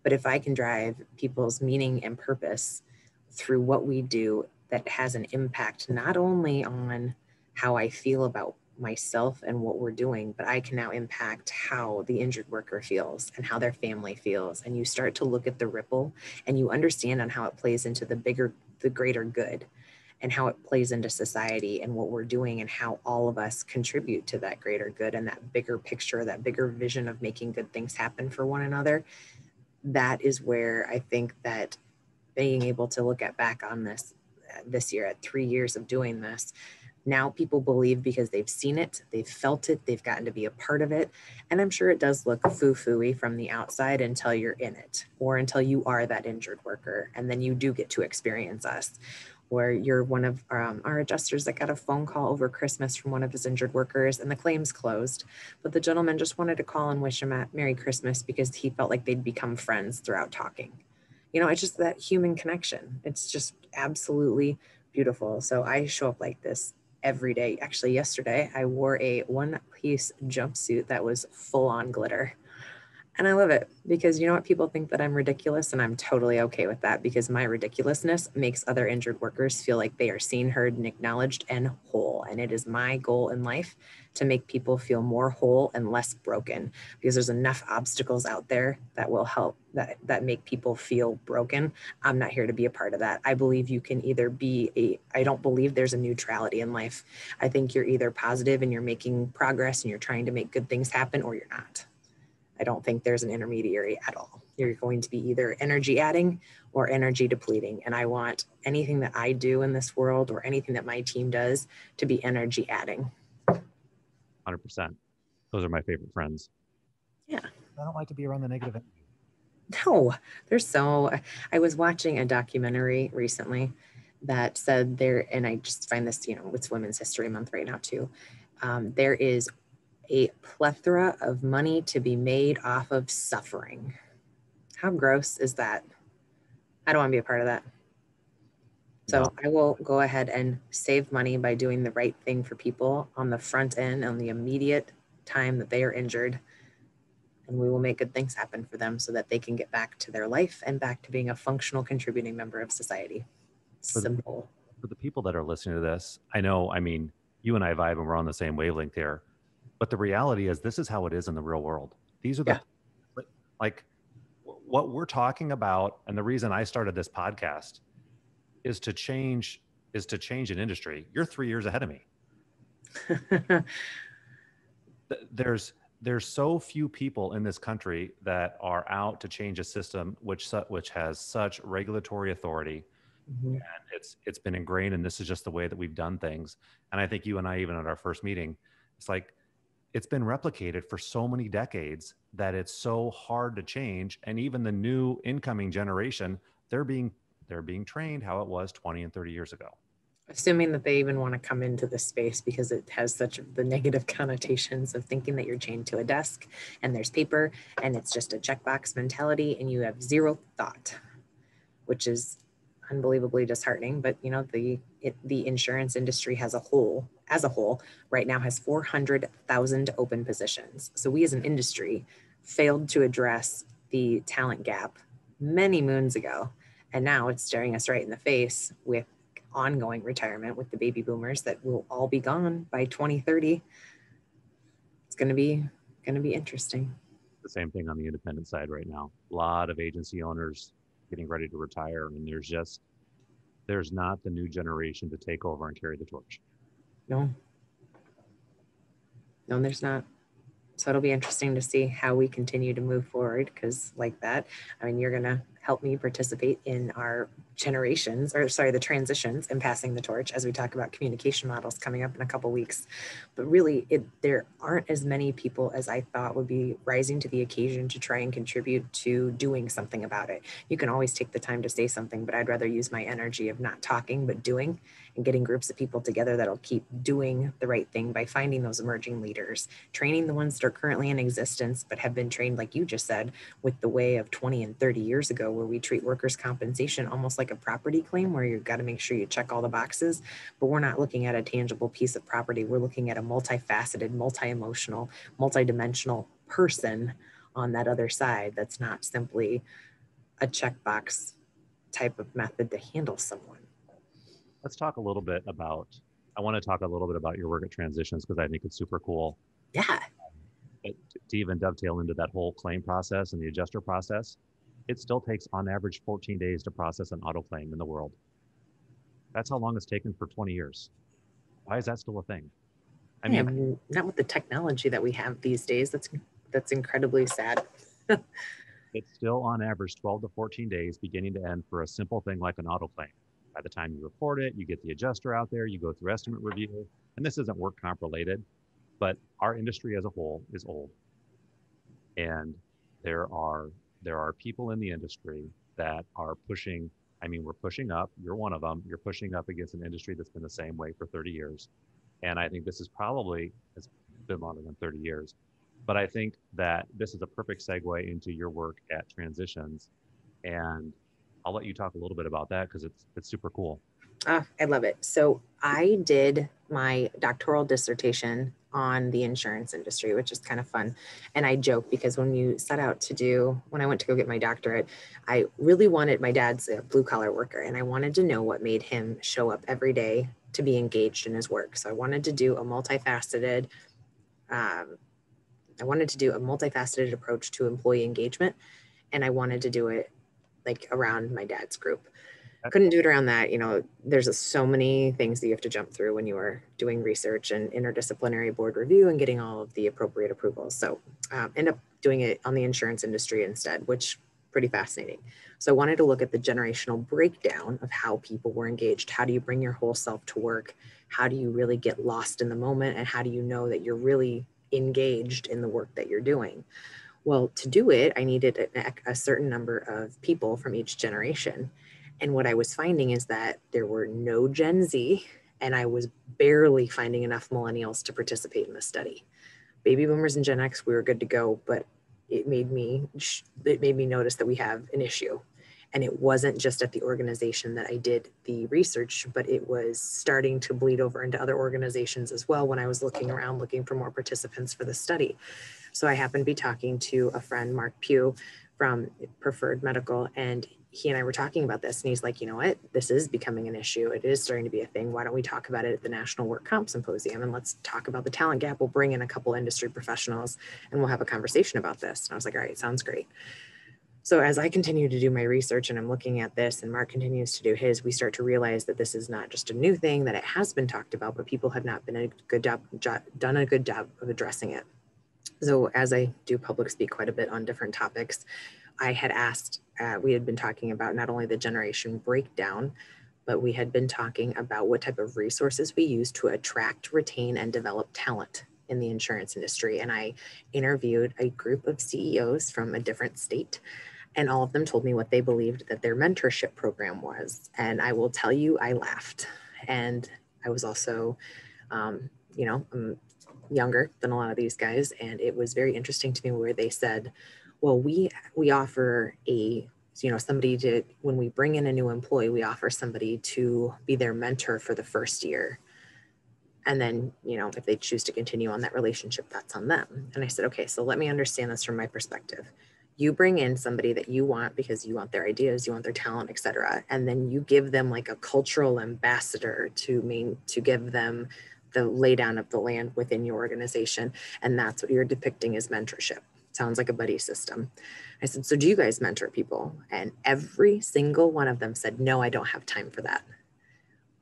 But if I can drive people's meaning and purpose through what we do, that has an impact not only on how I feel about myself and what we're doing, but I can now impact how the injured worker feels and how their family feels. And you start to look at the ripple, and you understand on how it plays into the greater good, and how it plays into society and what we're doing, and how all of us contribute to that greater good and that bigger picture, that bigger vision of making good things happen for one another. That is where I think that being able to look back on this year at 3 years of doing this, now people believe because they've seen it, they've felt it, they've gotten to be a part of it. And I'm sure it does look foo-foo-y from the outside until you're in it, or until you are that injured worker. And then you do get to experience us, where you're one of our adjusters that got a phone call over Christmas from one of his injured workers, and the claim's closed. But the gentleman just wanted to call and wish him a Merry Christmas because he felt like they'd become friends throughout talking. It's just that human connection. It's just absolutely beautiful. So I show up like this every day. Actually, yesterday I wore a one-piece jumpsuit that was full on glitter. And I love it because you know what? People think that I'm ridiculous, and I'm totally okay with that, because my ridiculousness makes other injured workers feel like they are seen, heard, and acknowledged and whole. And it is my goal in life to make people feel more whole and less broken, because there's enough obstacles out there that will help that make people feel broken. I'm not here to be a part of that. I believe you can either I don't believe there's a neutrality in life. I think you're either positive and you're making progress and you're trying to make good things happen, or you're not. I don't think there's an intermediary at all. You're going to be either energy adding or energy depleting. And I want anything that I do in this world, or anything that my team does, to be energy adding. 100%. Those are my favorite friends. Yeah. I don't like to be around the negative energy. No, I was watching a documentary recently that said and I just find this, it's Women's History Month right now too. There is a plethora of money to be made off of suffering. How gross is that? I don't want to be a part of that. So no. I will go ahead and save money by doing the right thing for people on the front end, on the immediate time that they are injured. And we will make good things happen for them so that they can get back to their life and back to being a functional, contributing member of society. Simple. For the people that are listening to this, you and I vibe and we're on the same wavelength here. But the reality is, this is how it is in the real world. These are like what we're talking about. And the reason I started this podcast is to change an industry. You're 3 years ahead of me. There's so few people in this country that are out to change a system which has such regulatory authority. Mm-hmm. And it's been ingrained, and this is just the way that we've done things. And I think you and I, even at our first meeting, it's like, it's been replicated for so many decades that it's so hard to change. And even the new incoming generation, they're being trained how it was 20 and 30 years ago. Assuming that they even want to come into this space, because it has such the negative connotations of thinking that you're chained to a desk and there's paper and it's just a checkbox mentality and you have zero thought, which is unbelievably disheartening. But the insurance industry as a whole right now has 400,000 open positions. So we as an industry failed to address the talent gap many moons ago, and now it's staring us right in the face with ongoing retirement with the baby boomers that will all be gone by 2030. It's going to be interesting. The same thing on the independent side right now. A lot of agency owners getting ready to retire, and there's not the new generation to take over and carry the torch. No, there's not. So it'll be interesting to see how we continue to move forward, because like that, I mean, you're going to help me participate in our the transitions and passing the torch as we talk about communication models coming up in a couple weeks. But really, there aren't as many people as I thought would be rising to the occasion to try and contribute to doing something about it. You can always take the time to say something, but I'd rather use my energy of not talking, but doing, and getting groups of people together that'll keep doing the right thing by finding those emerging leaders, training the ones that are currently in existence, but have been trained, like you just said, with the way of 20 and 30 years ago, where we treat workers' compensation almost like a property claim, where you've got to make sure you check all the boxes, but we're not looking at a tangible piece of property. We're looking at a multifaceted, multi-emotional, multi-dimensional person on that other side. That's not simply a checkbox type of method to handle someone. Let's talk a little bit about, I want to talk a little bit about your work at Transitions, because I think it's super cool. Yeah. To even dovetail into that whole claim process and the adjuster process, it still takes on average 14 days to process an auto claim in the world. That's how long it's taken for 20 years. Why is that still a thing? I mean, not with the technology that we have these days. That's incredibly sad. It's still on average 12 to 14 days beginning to end for a simple thing like an auto claim. By the time you report it, you get the adjuster out there, you go through estimate review, and this isn't work comp related, but our industry as a whole is old. And there are people in the industry that are pushing, I mean, we're pushing up, you're one of them, you're pushing up against an industry that's been the same way for 30 years. And I think this is probably, it's been longer than 30 years, but I think that this is a perfect segue into your work at Transitions. And I'll let you talk a little bit about that, because it's super cool. I love it. So I did my doctoral dissertation on the insurance industry, which is kind of fun. And I joke because when I went to go get my doctorate, I really wanted, my dad's a blue collar worker, and I wanted to know what made him show up every day to be engaged in his work. So I wanted to do a multifaceted approach to employee engagement. And I wanted to do it like around my dad's group. Couldn't do it around that. You know, there's so many things that you have to jump through when you are doing research and interdisciplinary board review and getting all of the appropriate approvals. So end up doing it on the insurance industry instead, which pretty fascinating. So I wanted to look at the generational breakdown of how people were engaged. How do you bring your whole self to work? How do you really get lost in the moment? And how do you know that you're really engaged in the work that you're doing? Well, to do it, I needed a certain number of people from each generation. And what I was finding is that there were no Gen Z, and I was barely finding enough millennials to participate in the study. Baby boomers and Gen X, we were good to go, but it made me notice that we have an issue. And it wasn't just at the organization that I did the research, but it was starting to bleed over into other organizations as well when I was looking around, looking for more participants for the study. So I happened to be talking to a friend, Mark Pugh from Preferred Medical, and he and I were talking about this, and he's like, you know what, this is becoming an issue. It is starting to be a thing. Why don't we talk about it at the National Work Comp Symposium, and let's talk about the talent gap. We'll bring in a couple industry professionals and we'll have a conversation about this. And I was like, all right, sounds great. So as I continue to do my research and I'm looking at this and Mark continues to do his, we start to realize that this is not just a new thing, that it has been talked about, but people have not done a good job of addressing it. So as I do public speak quite a bit on different topics, I had asked, we had been talking about not only the generation breakdown, but we had been talking about what type of resources we use to attract, retain, and develop talent in the insurance industry. And I interviewed a group of CEOs from a different state, and all of them told me what they believed that their mentorship program was. And I will tell you, I laughed. And I was also, I'm younger than a lot of these guys. And it was very interesting to me where they said, well, we offer somebody to, when we bring in a new employee, we offer somebody to be their mentor for the first year. And then, if they choose to continue on that relationship, that's on them. And I said, okay, so let me understand this from my perspective. You bring in somebody that you want because you want their ideas, you want their talent, et cetera. And then you give them like a cultural ambassador to give them the lay down of the land within your organization. And that's what you're depicting as mentorship. Sounds like a buddy system. I said, so do you guys mentor people? And every single one of them said, no, I don't have time for that.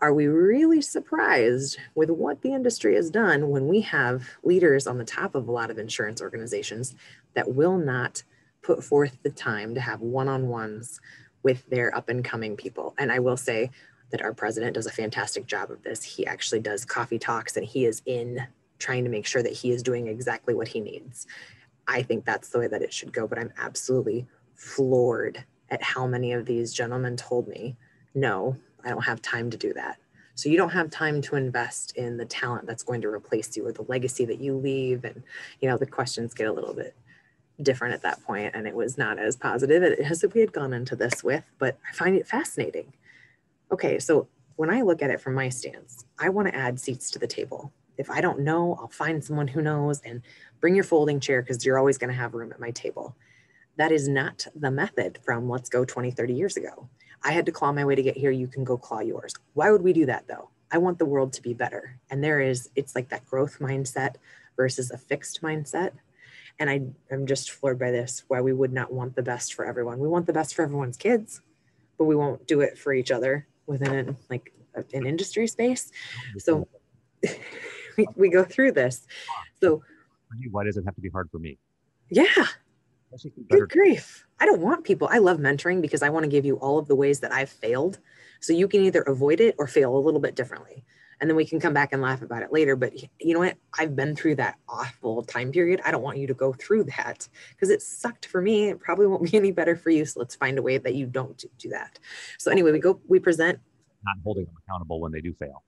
Are we really surprised with what the industry has done when we have leaders on the top of a lot of insurance organizations that will not put forth the time to have one-on-ones with their up and coming people? And I will say that our president does a fantastic job of this. He actually does coffee talks, and he is in trying to make sure that he is doing exactly what he needs. I think that's the way that it should go, but I'm absolutely floored at how many of these gentlemen told me, no, I don't have time to do that. So you don't have time to invest in the talent that's going to replace you or the legacy that you leave. And, the questions get a little bit different at that point, and it was not as positive as if we had gone into this with, but I find it fascinating. Okay, so when I look at it from my stance, I want to add seats to the table. If I don't know, I'll find someone who knows, and bring your folding chair because you're always going to have room at my table. That is not the method from let's go 20, 30 years ago. I had to claw my way to get here. You can go claw yours. Why would we do that though? I want the world to be better. And it's like that growth mindset versus a fixed mindset. And I'm just floored by this, why we would not want the best for everyone. We want the best for everyone's kids, but we won't do it for each other within an industry space. So we go through this. So why does it have to be hard for me? Yeah. Good grief. I don't want people. I love mentoring because I want to give you all of the ways that I've failed. So you can either avoid it or fail a little bit differently. And then we can come back and laugh about it later. But you know what? I've been through that awful time period. I don't want you to go through that because it sucked for me. It probably won't be any better for you. So let's find a way that you don't do that. So anyway, we present. Not holding them accountable when they do fail.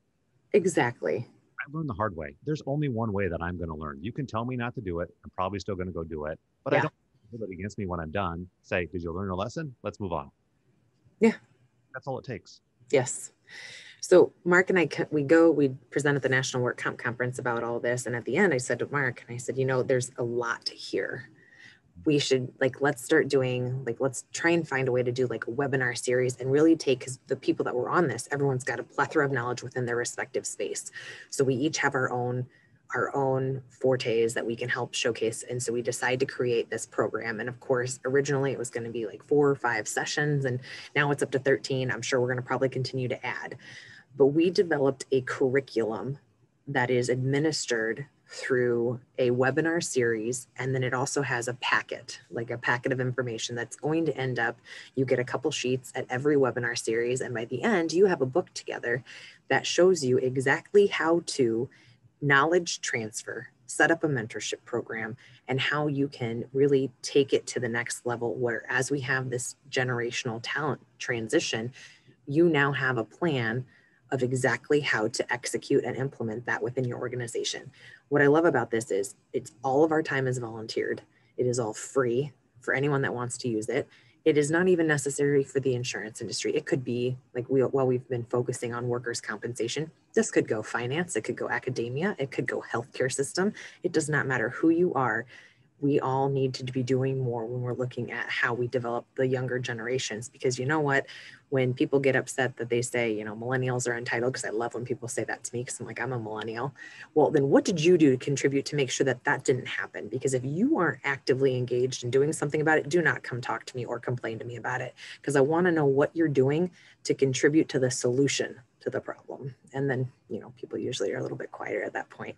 Exactly. I learned the hard way. There's only one way that I'm going to learn. You can tell me not to do it. I'm probably still going to go do it, but I don't hold it against me when I'm done. Say, did you learn a lesson? Let's move on. Yeah. That's all it takes. Yes. So Mark and I, we present at the National Work Comp Conference about all this. And at the end, I said to Mark, and I said, there's a lot here. We should let's start doing, let's try and find a way to do a webinar series and really take, because the people that were on this, everyone's got a plethora of knowledge within their respective space. So we each have our own fortes that we can help showcase. And so we decided to create this program. And of course, originally it was going to be 4 or 5 sessions, and now it's up to 13. I'm sure we're going to probably continue to add. But we developed a curriculum that is administered through a webinar series. And then it also has a packet, a packet of information that's going to end up, you get a couple sheets at every webinar series. And by the end, you have a book together that shows you exactly how to knowledge transfer, set up a mentorship program, and how you can really take it to the next level, where as we have this generational talent transition, you now have a plan of exactly how to execute and implement that within your organization. What I love about this is it's all of our time is volunteered. It is all free for anyone that wants to use it. It is not even necessary for the insurance industry. It could be while we've been focusing on workers' compensation, this could go finance, it could go academia, it could go healthcare system. It does not matter who you are. We all need to be doing more when we're looking at how we develop the younger generations, because you know what, when people get upset that they say, millennials are entitled, because I love when people say that to me, because I'm a millennial. Well, then what did you do to contribute to make sure that that didn't happen? Because if you aren't actively engaged in doing something about it, do not come talk to me or complain to me about it, because I want to know what you're doing to contribute to the solution to the problem. And then, people usually are a little bit quieter at that point.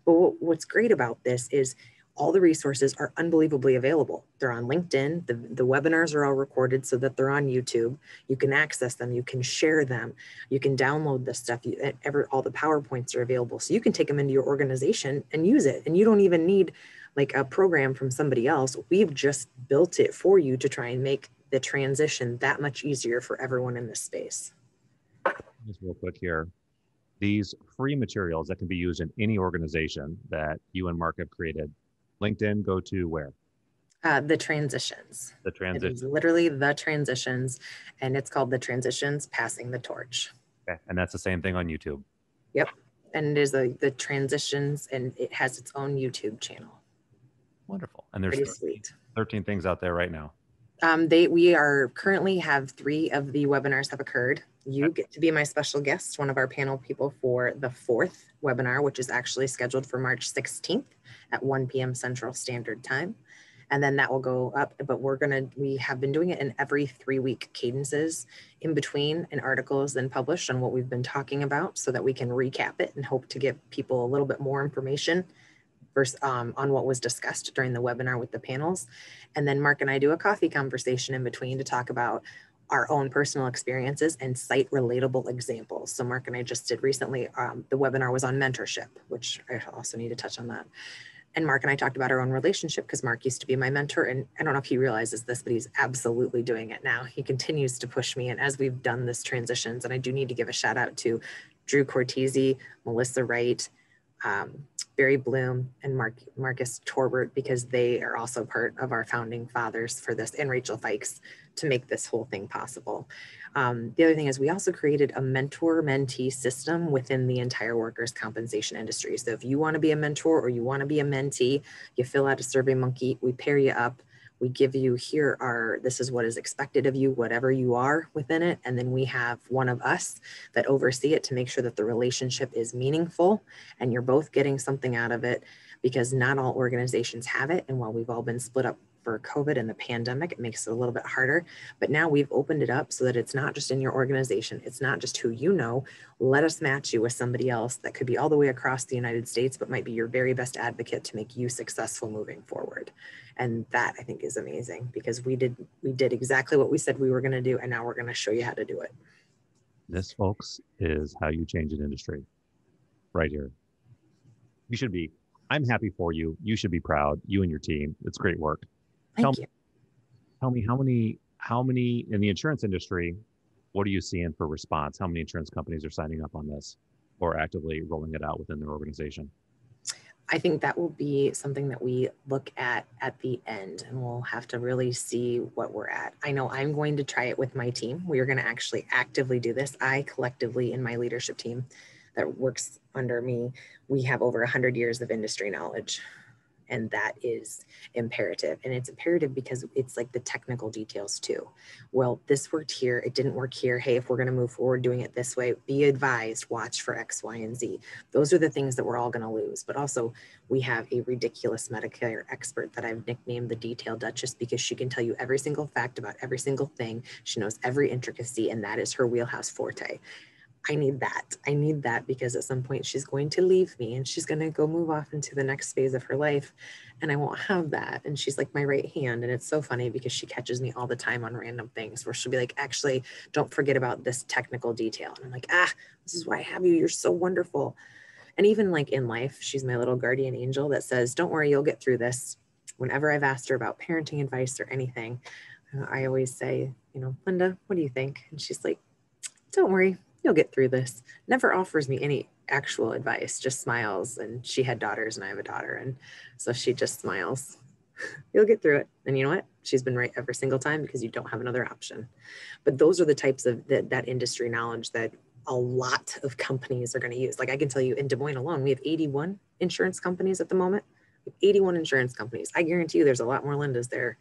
But what's great about this is all the resources are unbelievably available. They're on LinkedIn. The webinars are all recorded so that they're on YouTube. You can access them. You can share them. You can download this stuff. All the PowerPoints are available. So you can take them into your organization and use it. And you don't even need a program from somebody else. We've just built it for you to try and make the transition that much easier for everyone in this space. Just real quick here. These free materials that can be used in any organization that you and Mark have created, LinkedIn, go to where? The transitions. The transitions. It is literally the transitions, and it's called the transitions, passing the torch. Okay, and that's the same thing on YouTube. Yep, and it is the transitions, and it has its own YouTube channel. Wonderful, and there's 13 things out there right now. We are currently have 3 of the webinars have occurred. You get to be my special guest, one of our panel people for the 4th webinar, which is actually scheduled for March 16th at 1 p.m. Central Standard Time. and then that will go up. But we have been doing it in every 3-week cadences in between, and articles then published on what we've been talking about, so that we can recap it and hope to give people a little bit more information on what was discussed during the webinar with the panels. And then Mark and I do a coffee conversation in between to talk about our own personal experiences and cite relatable examples. So Mark and I just did recently, the webinar was on mentorship, which I also need to touch on that. And Mark and I talked about our own relationship, because Mark used to be my mentor. And I don't know if he realizes this, but he's absolutely doing it now. He continues to push me. And as we've done this transitions, and I do need to give a shout out to Drew Cortese, Melissa Wright, Barry Bloom, and Marcus Torbert, because they are also part of our founding fathers for this, and Rachel Fikes, to make this whole thing possible. The other thing is we also created a mentor-mentee system within the entire workers' compensation industry. So if you want to be a mentor or you want to be a mentee, you fill out a SurveyMonkey, we pair you up. We give you, this is what is expected of you, whatever you are within it. And then we have one of us that oversee it to make sure that the relationship is meaningful and you're both getting something out of it, because not all organizations have it. And while we've all been split up for COVID and the pandemic, it makes it a little bit harder. But now we've opened it up so that it's not just in your organization. It's not just who you know. Let us match you with somebody else that could be all the way across the United States, but might be your very best advocate to make you successful moving forward. And that, I think, is amazing, because we did exactly what we said we were going to do. And now we're going to show you how to do it. This, folks, is how you change an industry right here. You should be, I'm happy for you. You should be proud, you and your team. It's great work. Thank you. Tell me how many in the insurance industry, what are you seeing for response? How many insurance companies are signing up on this or actively rolling it out within their organization? I think that will be something that we look at the end, and we'll have to really see what we're at. I know I'm going to try it with my team. We are going to actually actively do this. I collectively, in my leadership team that works under me, we have over 100 years of industry knowledge. And that is imperative. And it's imperative because it's like the technical details too. Well, this worked here. It didn't work here. Hey, if we're going to move forward doing it this way, be advised, watch for X, Y, and Z. Those are the things that we're all going to lose. But also we have a ridiculous Medicare expert that I've nicknamed the Detail Duchess, because she can tell you every single fact about every single thing. She knows every intricacy, and that is her wheelhouse forte. I need that. I need that because at some point she's going to leave me and she's going to go move off into the next phase of her life, and I won't have that. And she's like my right hand. And it's so funny because she catches me all the time on random things where she'll be like, actually, don't forget about this technical detail. And I'm like, this is why I have you. You're so wonderful. And even like in life, she's my little guardian angel that says, don't worry, you'll get through this. Whenever I've asked her about parenting advice or anything, I always say, Linda, what do you think? And she's like, don't worry, you'll get through this. Never offers me any actual advice, just smiles. And she had daughters and I have a daughter. And so she just smiles. You'll get through it. And you know what? She's been right every single time, because you don't have another option. But those are the types of that industry knowledge that a lot of companies are going to use. Like I can tell you in Des Moines alone, we have 81 insurance companies at the moment. We have 81 insurance companies. I guarantee you there's a lot more Lindas there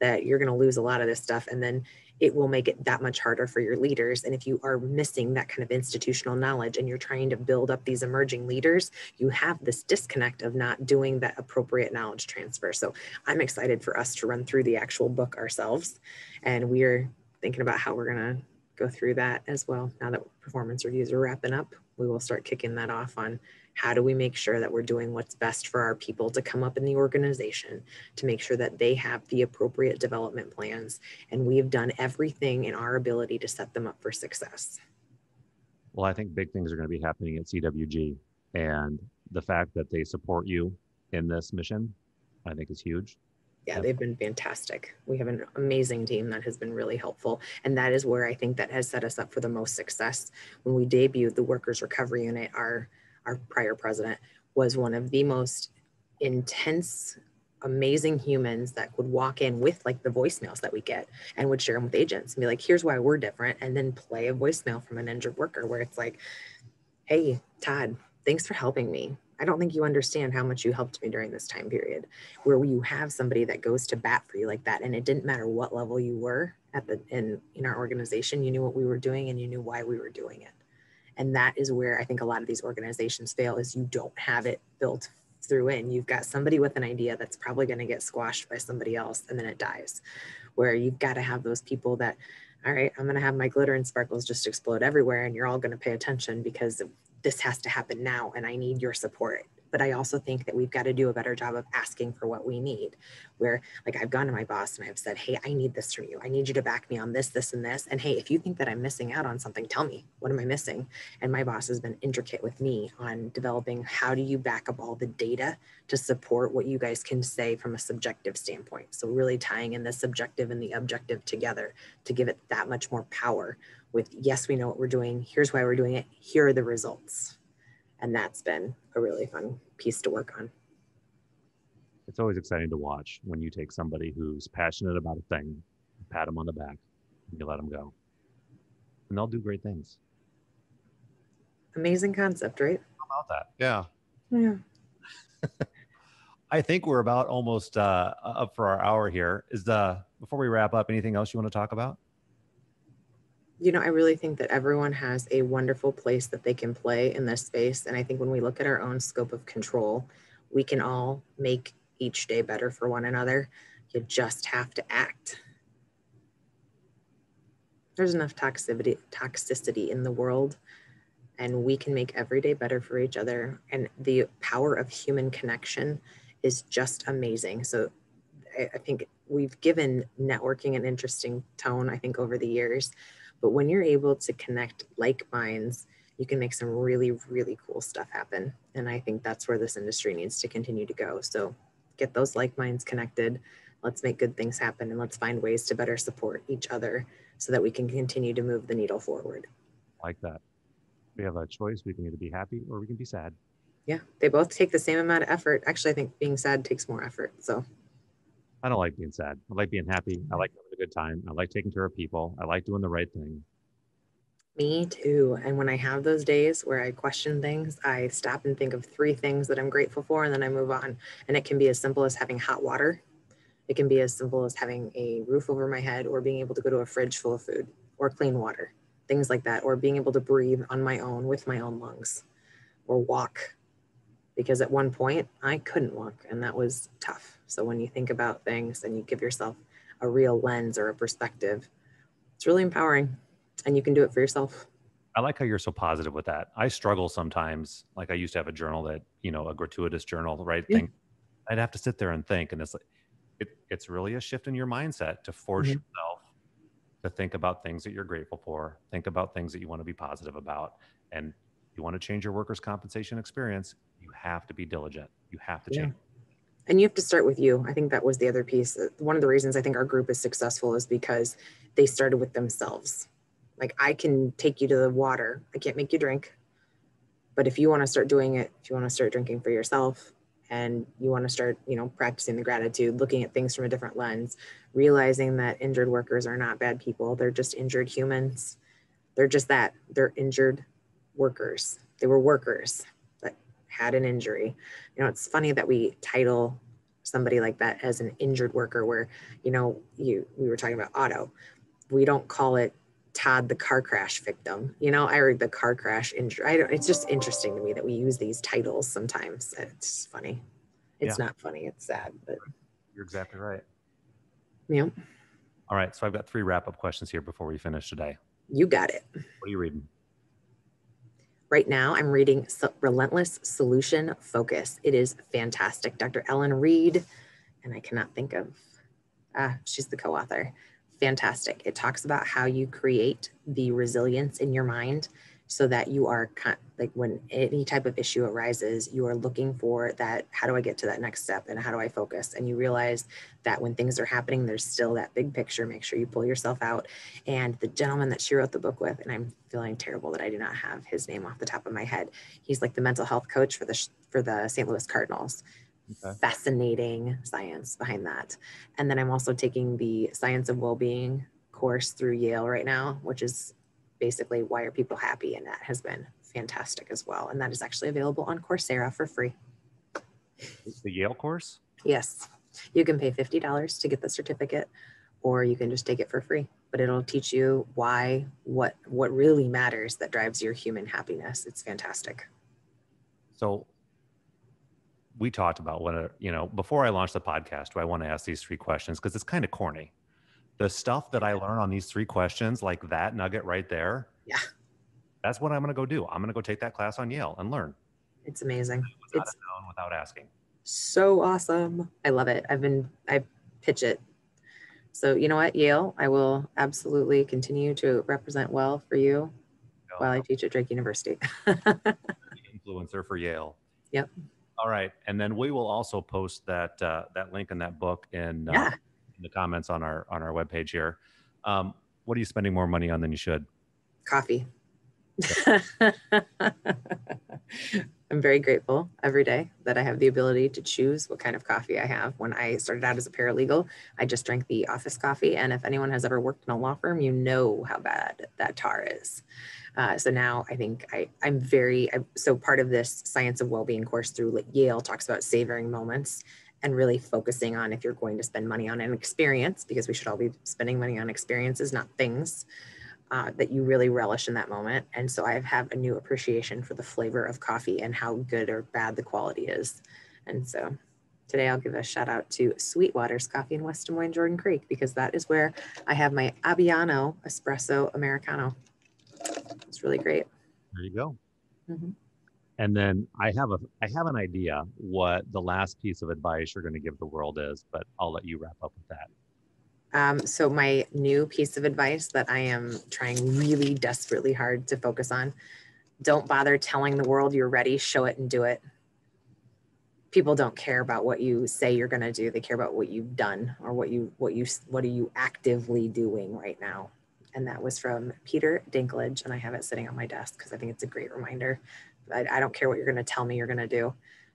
that you're going to lose a lot of this stuff. And then it will make it that much harder for your leaders. And if you are missing that kind of institutional knowledge and you're trying to build up these emerging leaders, you have this disconnect of not doing that appropriate knowledge transfer. So I'm excited for us to run through the actual book ourselves. And we are thinking about how we're going to go through that as well. Now that performance reviews are wrapping up, we will start kicking that off on how do we make sure that we're doing what's best for our people to come up in the organization, to make sure that they have the appropriate development plans. And we've done everything in our ability to set them up for success. Well, I think big things are going to be happening at CWG, and the fact that they support you in this mission, I think is huge. Yeah, they've been fantastic. We have an amazing team that has been really helpful. And that is where I think that has set us up for the most success. When we debuted the Workers Recovery Unit, our prior president was one of the most intense, amazing humans that would walk in with like the voicemails that we get and would share them with agents and be like, here's why we're different. And then play a voicemail from an injured worker where it's like, hey, Todd, thanks for helping me. I don't think you understand how much you helped me during this time period, where you have somebody that goes to bat for you like that. And it didn't matter what level you were at in our organization, you knew what we were doing and you knew why we were doing it. And that is where I think a lot of these organizations fail, is you don't have it built threw in. You've got somebody with an idea that's probably going to get squashed by somebody else and then it dies. Where you've got to have those people that, all right, I'm going to have my glitter and sparkles just explode everywhere and you're all going to pay attention because this has to happen now and I need your support. But I also think that we've got to do a better job of asking for what we need. Where, like, I've gone to my boss and I've said, hey, I need this from you. I need you to back me on this, this, and this. And hey, if you think that I'm missing out on something, tell me, what am I missing? And my boss has been intricate with me on developing how do you back up all the data to support what you guys can say from a subjective standpoint. So really tying in the subjective and the objective together to give it that much more power with, yes, we know what we're doing. Here's why we're doing it. Here are the results. And that's been a really fun piece to work on. It's always exciting to watch when you take somebody who's passionate about a thing, pat them on the back, and you let them go. And they'll do great things. Amazing concept, right? How about that? Yeah. Yeah. I think we're about almost up for our hour here. Before we wrap up, anything else you want to talk about? You know, I really think that everyone has a wonderful place that they can play in this space. And I think when we look at our own scope of control, we can all make each day better for one another. You just have to act. There's enough toxicity in the world, and we can make every day better for each other. And the power of human connection is just amazing. So I think we've given networking an interesting tone, I think, over the years. But when you're able to connect like minds, you can make some really, really cool stuff happen. And I think that's where this industry needs to continue to go. So get those like minds connected. Let's make good things happen and let's find ways to better support each other so that we can continue to move the needle forward. I like that. We have a choice. We can either be happy or we can be sad. Yeah, they both take the same amount of effort. Actually, I think being sad takes more effort. So I don't like being sad. I like being happy. I like having a good time. I like taking care of people. I like doing the right thing. Me too. And when I have those days where I question things, I stop and think of 3 things that I'm grateful for, and then I move on. And it can be as simple as having hot water. It can be as simple as having a roof over my head, or being able to go to a fridge full of food, or clean water, things like that, or being able to breathe on my own with my own lungs, or walk. Because at one point I couldn't walk, and that was tough. So when you think about things and you give yourself a real lens or a perspective, it's really empowering, and you can do it for yourself. I like how you're so positive with that. I struggle sometimes. Like, I used to have a journal that, a gratuitous journal, right? Yeah. Thing. I'd have to sit there and think, and it's like, it's really a shift in your mindset to force yourself to think about things that you're grateful for, think about things that you want to be positive about. And you want to change your workers' compensation experience, you have to be diligent. You have to change. And you have to start with you. I think that was the other piece. One of the reasons I think our group is successful is because they started with themselves. Like, I can take you to the water. I can't make you drink. But if you want to start doing it, if you want to start drinking for yourself, and you want to start, practicing the gratitude, looking at things from a different lens, realizing that injured workers are not bad people. They're just injured humans. They're just that. They're injured workers. They were workers that had an injury. It's funny that we title somebody like that as an injured worker, where, we were talking about auto. We don't call it Todd the car crash victim. I read the car crash injury. It's just interesting to me that we use these titles sometimes. It's funny. It's not funny. It's sad, but you're exactly right. Yeah. All right. So I've got 3 wrap-up questions here before we finish today. You got it. What are you reading? Right now, I'm reading Relentless Solution Focus. It is fantastic. Dr. Ellen Reed, and I cannot think of, she's the co-author. Fantastic. It talks about how you create the resilience in your mind so that you are like, when any type of issue arises, you are looking for that, how do I get to that next step and how do I focus? And you realize that when things are happening, there's still that big picture. Make sure you pull yourself out. And the gentleman that she wrote the book with, and I'm feeling terrible that I do not have his name off the top of my head. He's like the mental health coach for the St. Louis Cardinals. Okay. Fascinating science behind that. And then I'm also taking the Science of Wellbeing course through Yale right now, which is basically why are people happy? And that has been fantastic as well. And that is actually available on Coursera for free. The Yale course? Yes. You can pay $50 to get the certificate, or you can just take it for free. But it'll teach you what really matters that drives your human happiness. It's fantastic. So we talked about before I launched the podcast, do I want to ask these 3 questions? Because it's kind of corny. The stuff that I learn on these 3 questions, like that nugget right there, Yeah, that's what I'm going to go do. I'm going to go take that class on Yale and learn. it's amazing. What's out of known without asking. So awesome. I love it. I pitch it. So you know what, Yale, I will absolutely continue to represent well for you while I teach at Drake University. Influencer for Yale. Yep. All right. And then we will also post that link in that book in the comments on our webpage here. What are you spending more money on than you should? Coffee. I'm very grateful every day that I have the ability to choose what kind of coffee I have. When I started out as a paralegal, I just drank the office coffee. And if anyone has ever worked in a law firm, you know how bad that tar is. So now I think so part of this Science of Wellbeing course through Yale talks about savoring moments and really focusing on, if you're going to spend money on an experience, because we should all be spending money on experiences, not things, that you really relish in that moment. And so I have a new appreciation for the flavor of coffee and how good or bad the quality is. And so today I'll give a shout out to Sweetwater's Coffee in West Des Moines, Jordan Creek, because that is where I have my Abbiano Espresso Americano. It's really great. There you go. Mm-hmm. And then I have an idea what the last piece of advice you're going to give the world is, but I'll let you wrap up with that. So my new piece of advice that I am trying really desperately hard to focus on: don't bother telling the world you're ready, show it and do it. People don't care about what you say you're going to do. They care about what you've done, or what are you actively doing right now. And that was from Peter Dinklage. And I have it sitting on my desk because I think it's a great reminder. I don't care what you're going to tell me you're going to do.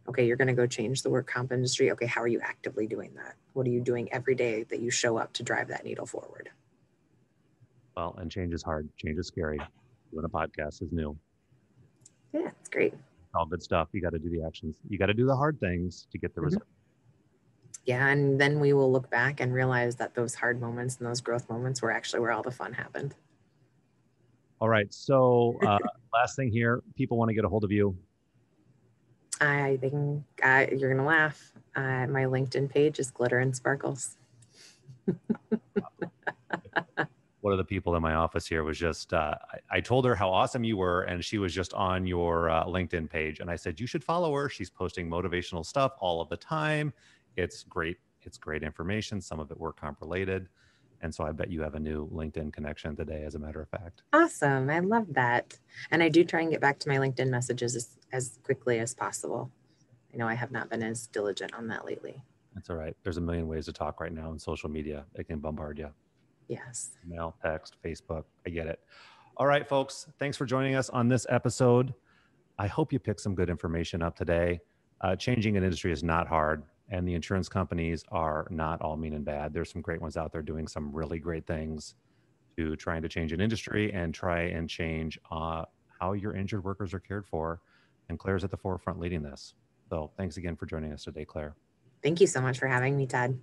Okay, you're going to go change the work comp industry. Okay, how are you actively doing that? What are you doing every day that you show up to drive that needle forward? Well, and change is hard. Change is scary. Doing a podcast is new. Yeah, it's great. All good stuff. You got to do the actions. You got to do the hard things to get the result. Yeah, and then we will look back and realize that those hard moments and those growth moments were actually where all the fun happened. All right. So last thing here, people want to get a hold of you. I think you're going to laugh. My LinkedIn page is Glitter and Sparkles. One of the people in my office here was just, I told her how awesome you were, and she was just on your LinkedIn page. And I said, you should follow her. She's posting motivational stuff all of the time. It's great. It's great information. Some of it work comp related. And so I bet you have a new LinkedIn connection today, as a matter of fact. Awesome. I love that. And I do try and get back to my LinkedIn messages as quickly as possible. I know I have not been as diligent on that lately. That's all right. There's a million ways to talk right now on social media. It can bombard you. Yes. Email, text, Facebook. I get it. All right, folks. Thanks for joining us on this episode. I hope you picked some good information up today. Changing an industry is not hard, and the insurance companies are not all mean and bad. There's some great ones out there doing some really great things to trying to change an industry and try and change how your injured workers are cared for. And Claire's at the forefront leading this. So thanks again for joining us today, Claire. Thank you so much for having me, Todd.